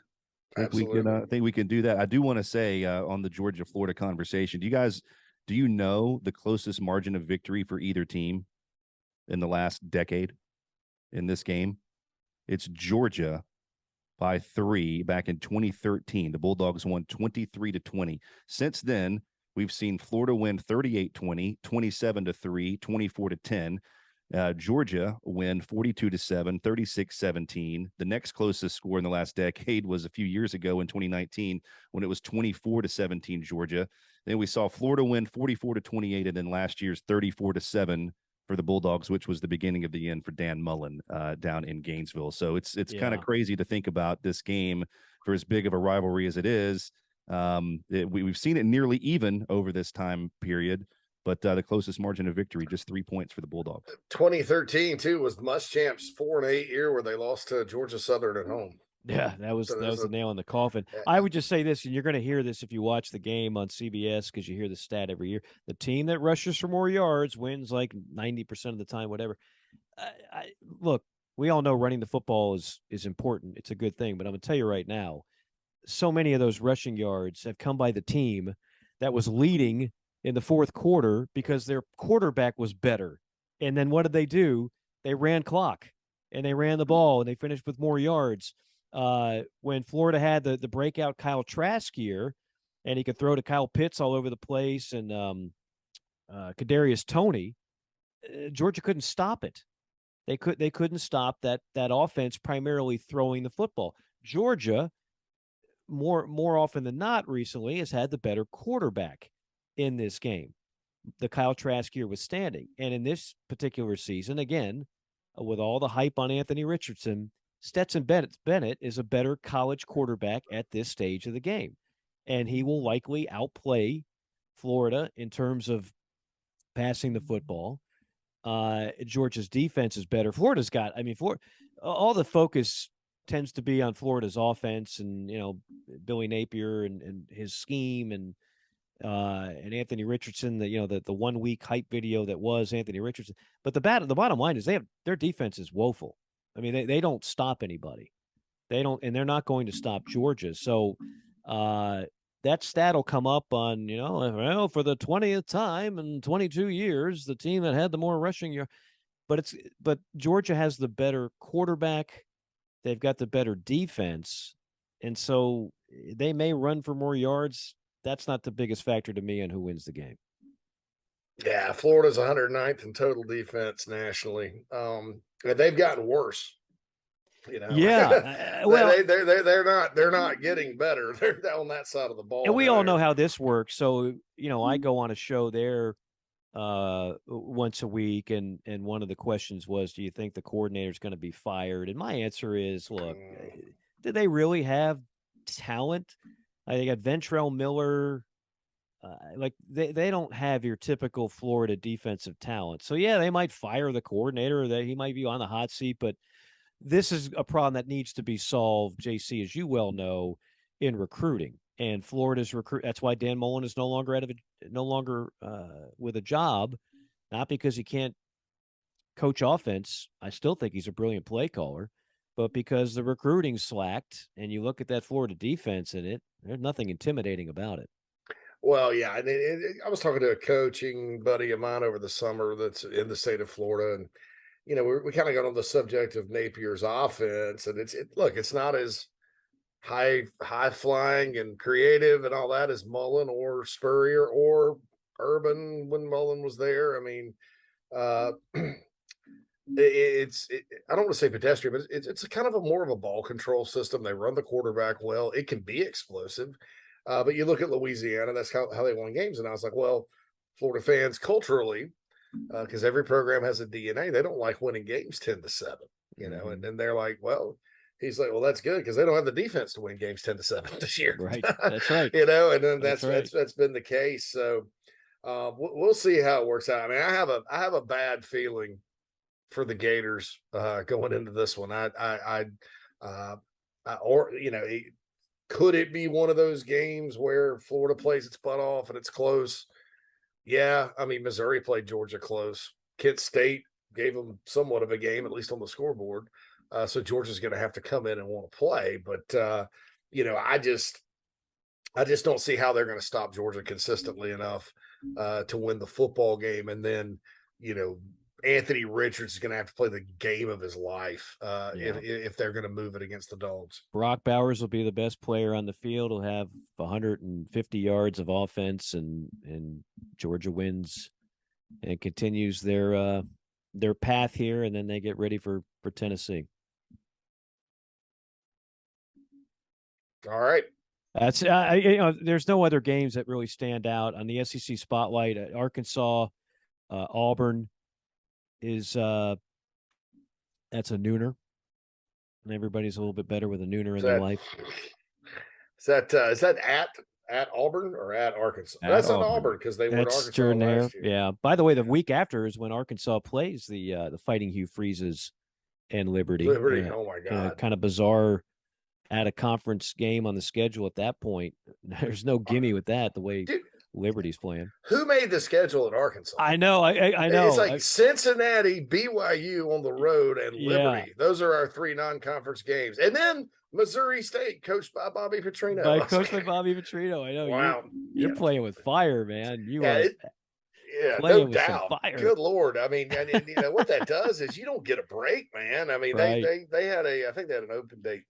I think we can do that. I do want to say on the Georgia-Florida conversation, do you know the closest margin of victory for either team in the last decade? In this game, it's Georgia by 3 back in 2013. The Bulldogs won 23-20. Since then, we've seen Florida win 38-20, 27-3, 24-10. Georgia win 42-7, 36-17. The next closest score in the last decade was a few years ago in 2019 when it was 24-17 Georgia. Then we saw Florida win 44-28, and then last year's 34-7 for the Bulldogs, which was the beginning of the end for Dan Mullen down in Gainesville. So it's kind of crazy to think about this game for as big of a rivalry as it is. We've seen it nearly even over this time period, but the closest margin of victory, just 3 points for the Bulldogs. 2013 too was Muschamp's 4-8 year where they lost to Georgia Southern at home. Yeah, that was the nail in the coffin. I would just say this, and you're going to hear this if you watch the game on CBS because you hear the stat every year. The team that rushes for more yards wins like 90% of the time, whatever. Look, we all know running the football is important. It's a good thing, but I'm going to tell you right now, so many of those rushing yards have come by the team that was leading in the fourth quarter because their quarterback was better. And then what did they do? They ran clock and they ran the ball and they finished with more yards. When Florida had the breakout Kyle Trask year, and he could throw to Kyle Pitts all over the place, and Kadarius Toney, Georgia couldn't stop it. They couldn't stop that offense, primarily throwing the football. Georgia, more often than not, recently has had the better quarterback in this game. The Kyle Trask year was standing, and in this particular season, again, with all the hype on Anthony Richardson, Stetson Bennett is a better college quarterback at this stage of the game, and he will likely outplay Florida in terms of passing the football. Georgia's defense is better. Florida's got, all the focus tends to be on Florida's offense and, Billy Napier and his scheme and Anthony Richardson, the 1 week hype video that was Anthony Richardson. But the bottom line is their defense is woeful. I mean, they don't stop anybody. They don't, and they're not going to stop Georgia. So that stat will come up on, for the 20th time in 22 years, the team that had the more rushing yards. But Georgia has the better quarterback. They've got the better defense. And so they may run for more yards. That's not the biggest factor to me on who wins the game. Yeah, Florida's 109th in total defense nationally. They've gotten worse. Yeah. Well, they're not getting better. They're on that side of the ball. And we all know how this works. So, I go on a show there once a week, and one of the questions was, do you think the coordinator is going to be fired? And my answer is, look, do they really have talent? They got Ventrell Miller. They don't have your typical Florida defensive talent. So yeah, they might fire the coordinator, or he might be on the hot seat, but this is a problem that needs to be solved, JC, as you well know, in recruiting. And Florida's recruit. That's why Dan Mullen is no longer with a job, not because he can't coach offense. I still think he's a brilliant play caller, but because the recruiting slacked. And you look at that Florida defense in it, there's nothing intimidating about it. Well, yeah, and I was talking to a coaching buddy of mine over the summer that's in the state of Florida, and we kind of got on the subject of Napier's offense, and it's not as high flying and creative and all that as Mullen or Spurrier or Urban when Mullen was there. I mean, I don't want to say pedestrian, but it's a kind of more of a ball control system. They run the quarterback well. It can be explosive. But you look at Louisiana, that's how they won games. And I was like, well, Florida fans culturally, because every program has a DNA, they don't like winning games 10-7, and then they're like, well, he's like, well, that's good because they don't have the defense to win games 10-7 this year. Right. That's right. And then that's been the case. So we'll see how it works out. I mean, I have a bad feeling for the Gators going into this one. Could it be one of those games where Florida plays its butt off and it's close? Yeah. I mean, Missouri played Georgia close. Kent State gave them somewhat of a game, at least on the scoreboard. So Georgia's going to have to come in and want to play. But, I just don't see how they're going to stop Georgia consistently enough to win the football game. And then, Anthony Richards is going to have to play the game of his life if they're going to move it against the Dogs. Brock Bowers will be the best player on the field. He'll have 150 yards of offense, and Georgia wins and continues their path here, and then they get ready for Tennessee. All right. That's there's no other games that really stand out on the SEC spotlight. Arkansas, Auburn is that's a nooner, and everybody's a little bit better with a nooner in their life. Is that at Auburn or at Arkansas? At That's at Auburn. Auburn because they were in That's Arkansas during there. last year. Yeah. By the way, the week after is when Arkansas plays the Fighting Hugh Freezes and Liberty. Liberty. Oh my God. Kind of bizarre at a conference game on the schedule at that point. There's no gimme with that. The way Dude, Liberty's playing. who made the schedule at Arkansas? I know. I know. It's like Cincinnati, BYU on the road, and Liberty. Yeah. Those are our 3 non-conference games. And then Missouri State, coached by Bobby Petrino. Coached by Bobby Petrino. I know. Wow. You're playing with fire, man. No doubt. Good Lord. I mean, and you know what that does is you don't get a break, man. I mean, Right. they had I think they had an open date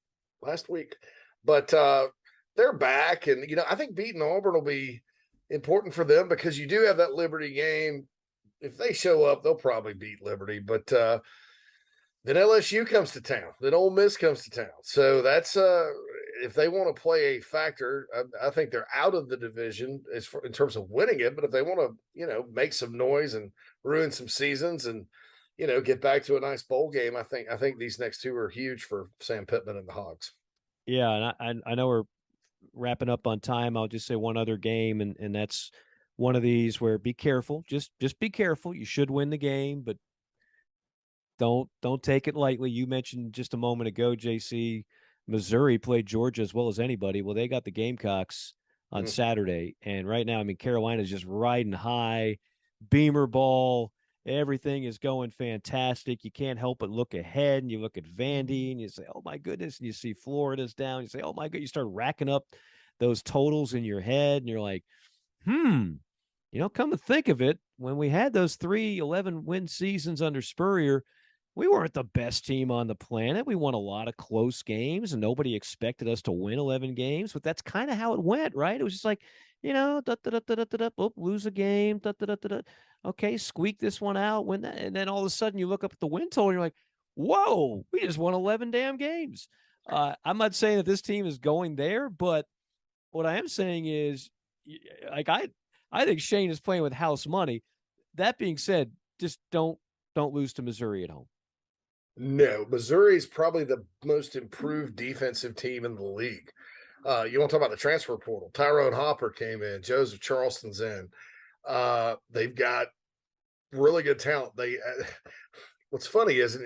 last week, but they're back, and you know, I think beating Auburn will be important for them because you do have that Liberty game. If they show up, they'll probably beat Liberty, but then LSU comes to town, then Ole Miss comes to town. So that's if they want to play a factor, I think they're out of the division in terms of winning it. But if they want to, you know, make some noise and ruin some seasons and, you know, get back to a nice bowl game, I think these next 2 are huge for Sam Pittman and the Hogs. Yeah, and I know we're wrapping up on time. I'll just say one other game, and that's one of these where be careful. Just be careful. You should win the game, but don't take it lightly. You mentioned just a moment ago, JC, Missouri played Georgia as well as anybody. Well, they got the Gamecocks on Saturday, and right now, I mean, Carolina's just riding high, Beamer ball. Everything is going fantastic. You can't help but look ahead, and you look at Vandy, and you say, "Oh my goodness!" And you see Florida's down. You say, "Oh my god!" You start racking up those totals in your head, and you're like, You know, come to think of it, when we had those 3 11-win seasons under Spurrier, we weren't the best team on the planet. We won a lot of close games, and nobody expected us to win 11 games. But that's kind of how it went, right? It was just like, you know, lose a game, okay, squeak this one out, win that, and then all of a sudden you look up at the win total, and you're like, whoa, we just won 11 damn games. I'm not saying that this team is going there, but what I am saying is, like, I think Shane is playing with house money. That being said, just don't lose to Missouri at home. No, Missouri is probably the most improved defensive team in the league. You want to talk about the transfer portal? Tyrone Hopper came in. Joseph Charleston's in. They've got really good talent. What's funny is,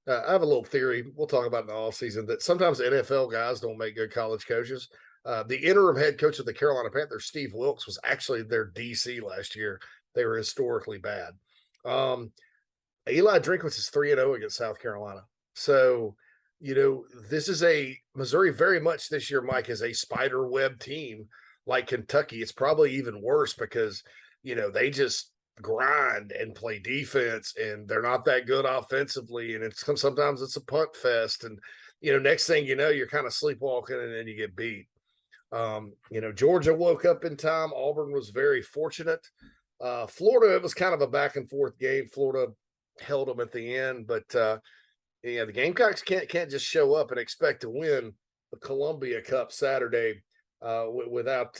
I have a little theory. We'll talk about in the offseason that sometimes NFL guys don't make good college coaches. The interim head coach of the Carolina Panthers, Steve Wilkes, was actually their DC last year. They were historically bad. Eli Drinkwitz is 3-0 against South Carolina. So, you know, this is Missouri very much this year, Mike, is a spider web team like Kentucky. It's probably even worse because, you know, they just grind and play defense, and they're not that good offensively. And sometimes it's a punt fest. And, you know, next thing you know, you're kind of sleepwalking and then you get beat. You know, Georgia woke up in time. Auburn was very fortunate. Florida, it was kind of a back and forth game. Florida held them at the end, but yeah, the Gamecocks can't just show up and expect to win the Columbia Cup Saturday without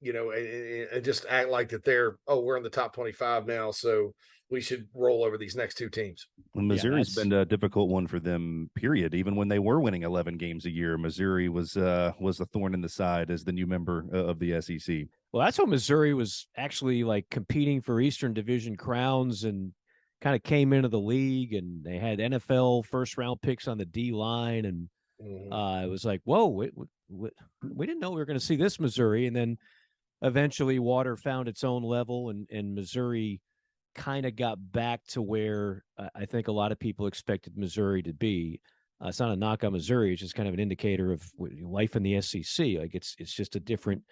you know, and just act like that we're in the top 25 now, so we should roll over these next 2 teams. Well, Missouri's been a difficult one for them, period. Even when they were winning 11 games a year, Missouri was a thorn in the side as the new member of the SEC. Well, that's when Missouri was actually like competing for Eastern Division crowns and kind of came into the league, and they had NFL first-round picks on the D line, and it was like, whoa, we didn't know we were going to see this Missouri, and then eventually water found its own level, and Missouri kind of got back to where I think a lot of people expected Missouri to be. It's not a knock on Missouri; it's just kind of an indicator of life in the SEC. Like it's just a different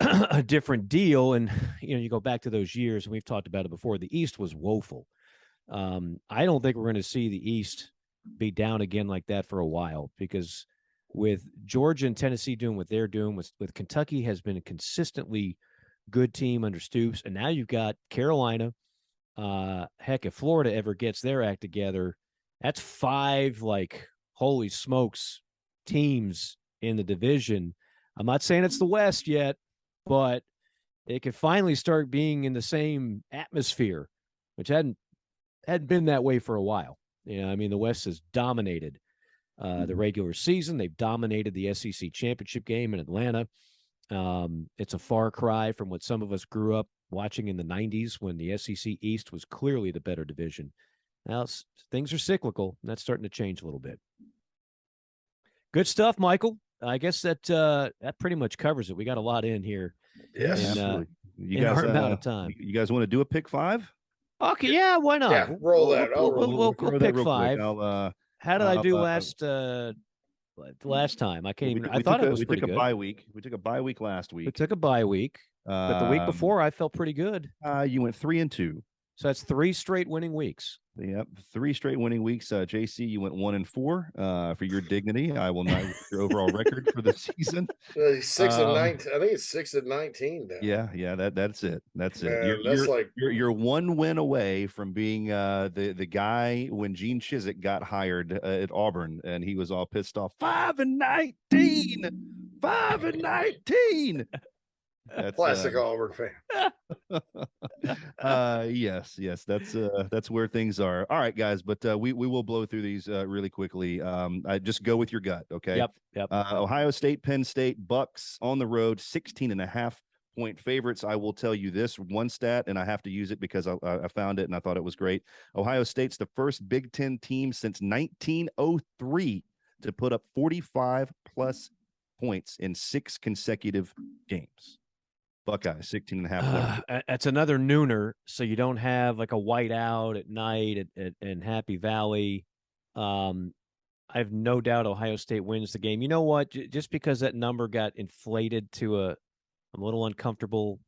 a different deal. And you know, you go back to those years, and we've talked about it before. The East was woeful. I don't think we're going to see the East be down again like that for a while, because with Georgia and Tennessee doing what they're doing, with Kentucky has been a consistently good team under Stoops, and now you've got Carolina. Heck, if Florida ever gets their act together, that's 5 like holy smokes teams in the division. I'm not saying it's the West yet, but it could finally start being in the same atmosphere, which hadn't been that way for a while. You know, I mean, the West has dominated the regular season. They've dominated the SEC championship game in Atlanta. It's a far cry from what some of us grew up watching in the 90s when the SEC East was clearly the better division. Now things are cyclical, and that's starting to change a little bit. Good stuff, Michael. I guess that pretty much covers it. We got a lot in here. Yes, absolutely. You in guys, our amount of time. You guys want to do a pick five? Okay, yeah, why not? Yeah, roll that. We'll pick real five. quick. How did I do last time? I can't even. I thought it was pretty good. We took a bye week. We took a bye week last week. We took a bye week, but the week before I felt pretty good. You went 3-2. So that's 3 straight winning weeks. Yep, 3 straight winning weeks. JC, you went 1-4. For your dignity, I will not get your overall record for the season. 6-19. I think it's 6-19 now. Yeah. That's it. That's Man, it. You're 1 win away from being the guy when Gene Chizik got hired at Auburn, and he was all pissed off. 5-19. 5-19. That's classic Auburn fan. Yes, that's where things are. All right, guys, but we will blow through these really quickly. I just go with your gut, okay? Yep. Ohio State, Penn State, Bucks on the road, 16.5-point favorites. I will tell you this one stat, and I have to use it because I found it and I thought it was great. Ohio State's the first Big Ten team since 1903 to put up 45+ points in 6 consecutive games. Buckeyes, 16.5. That's another nooner, so you don't have like a white out at night in Happy Valley. I have no doubt Ohio State wins the game. You know what? Just because that number got inflated to I'm a little uncomfortable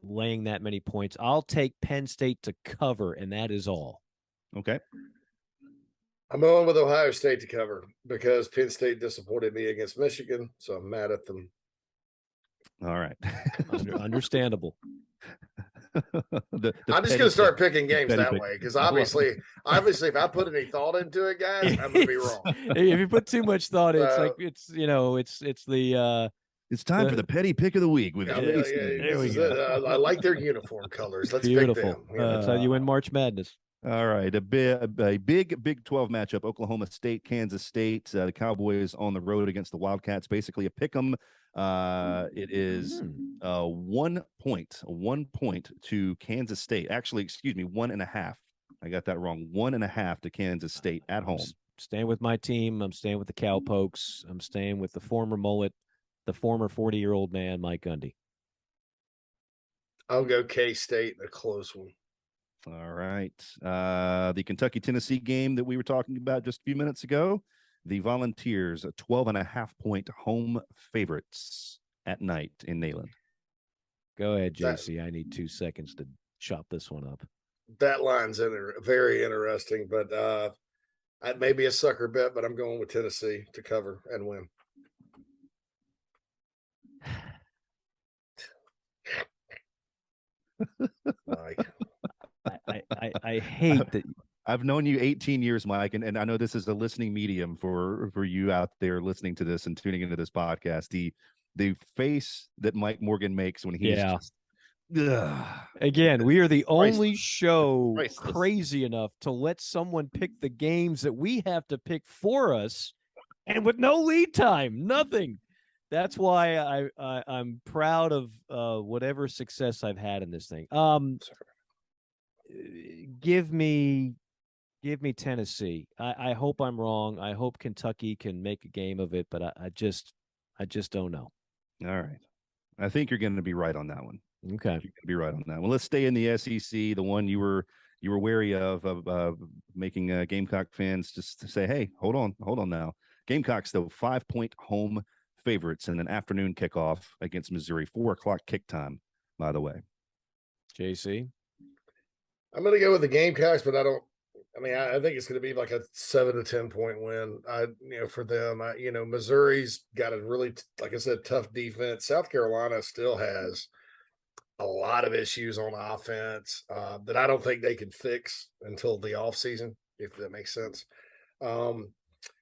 laying that many points. I'll take Penn State to cover, and that is all. Okay. I'm going with Ohio State to cover because Penn State disappointed me against Michigan, so I'm mad at them. All right. Understandable. I'm just going to start picking games that way because obviously, if I put any thought into it, guys, I'm going to be wrong. If you put too much thought, it's like it's time for the petty pick of the week with there we go. I like their uniform colors. Let's beautiful. Pick them. That's how you win March Madness. All right, a big Big 12 matchup: Oklahoma State, Kansas State. The Cowboys on the road against the Wildcats. Basically, a pick 'em. It is 1 point to Kansas State. Actually, excuse me, 1.5. I got that wrong. 1.5 to Kansas State at home. Staying with my team. I'm staying with the Cowpokes. I'm staying with the former mullet, the former 40-year-old man, Mike Gundy. I'll go K-State in a close one. All right. The Kentucky-Tennessee game that we were talking about just a few minutes ago. The Volunteers, 12.5-point home favorites at night in Neyland. Go ahead, JC. I need 2 seconds to chop this one up. That line's very interesting, but it may be a sucker bet, but I'm going with Tennessee to cover and win. Mike. I hate that. I've known you 18 years, Mike, and I know this is a listening medium for you out there listening to this and tuning into this podcast. The face that Mike Morgan makes when he's just, again, we are the only show crazy enough to let someone pick the games that we have to pick for us, and with no lead time, nothing. That's why I'm proud of whatever success I've had in this thing. Give me Tennessee. I hope I'm wrong. I hope Kentucky can make a game of it, but I just don't know. All right. I think you're going to be right on that one. Okay. You're going to be right on that one. Let's stay in the SEC, the one you were wary of making Gamecock fans just say, hey, hold on now. Gamecocks, though, 5-point home favorites in an afternoon kickoff against Missouri. 4:00 kick time, by the way. JC? I'm going to go with the Gamecocks, but I think it's going to be like a 7 to 10 point win. For them, Missouri's got a really, like I said, tough defense. South Carolina still has a lot of issues on offense that I don't think they can fix until the offseason, if that makes sense. But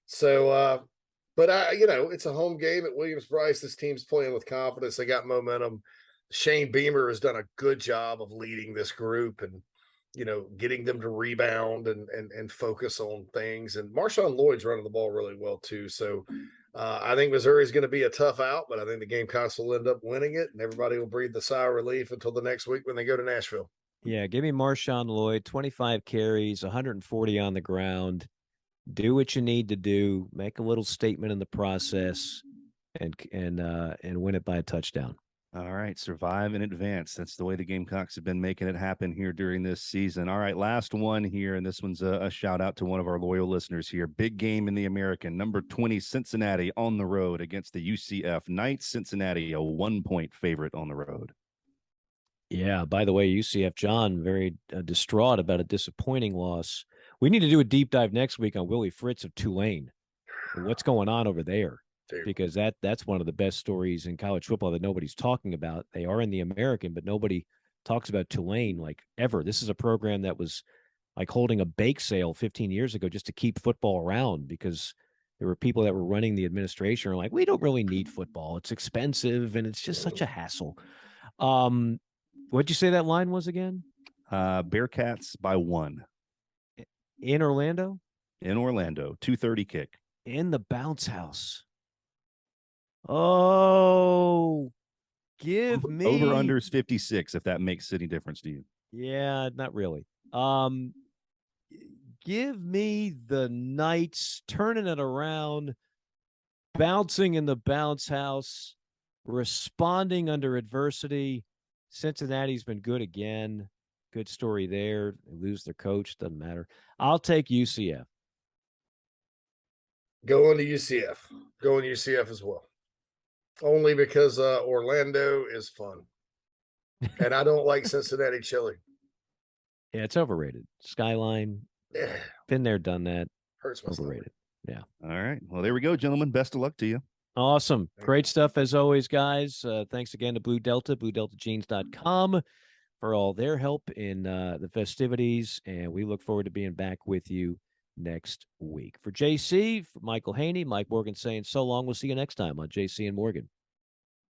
it's a home game at Williams-Brice. This team's playing with confidence. They got momentum. Shane Beamer has done a good job of leading this group and, getting them to rebound and focus on things. And Marshawn Lloyd's running the ball really well too. So I think Missouri's going to be a tough out, but I think the Gamecocks will end up winning it, and everybody will breathe the sigh of relief until the next week when they go to Nashville. Yeah, give me Marshawn Lloyd, 25 carries, 140 on the ground. Do what you need to do. Make a little statement in the process, and win it by a touchdown. All right, survive in advance. That's the way the Gamecocks have been making it happen here during this season. All right, last one here, and this one's a shout out to one of our loyal listeners here. Big game in the American, number 20 Cincinnati on the road against the UCF Knights. Cincinnati, a 1-point favorite on the road. Yeah, by the way, UCF John very distraught about a disappointing loss. We need to do a deep dive next week on Willie Fritz of Tulane. What's going on over there? Because that's one of the best stories in college football that nobody's talking about. They are in the American, but nobody talks about Tulane like ever. This is a program that was like holding a bake sale 15 years ago just to keep football around, because there were people that were running the administration are like, we don't really need football. It's expensive and it's just such a hassle. What'd you say that line was again? Bearcats by 1. In Orlando? In Orlando, 2:30 kick. In the bounce house. Oh, give me over unders 56, if that makes any difference to you. Yeah, not really. Give me the Knights turning it around, bouncing in the bounce house, responding under adversity. Cincinnati's been good again. Good story there. They lose their coach, doesn't matter. I'll take UCF. Going to UCF. Going to UCF as well. Only because Orlando is fun. And I don't like Cincinnati chili. Yeah, it's overrated. Skyline. Yeah. Been there, done that. Hurts my overrated. Stomach. Yeah. All right. Well, there we go, gentlemen. Best of luck to you. Awesome. Great stuff as always, guys. Thanks again to Blue Delta, BlueDeltaJeans.com for all their help in the festivities. And we look forward to being back with you next week. For JC, for Michael Haney, Mike Morgan saying so long. We'll see you next time on JC and Morgan.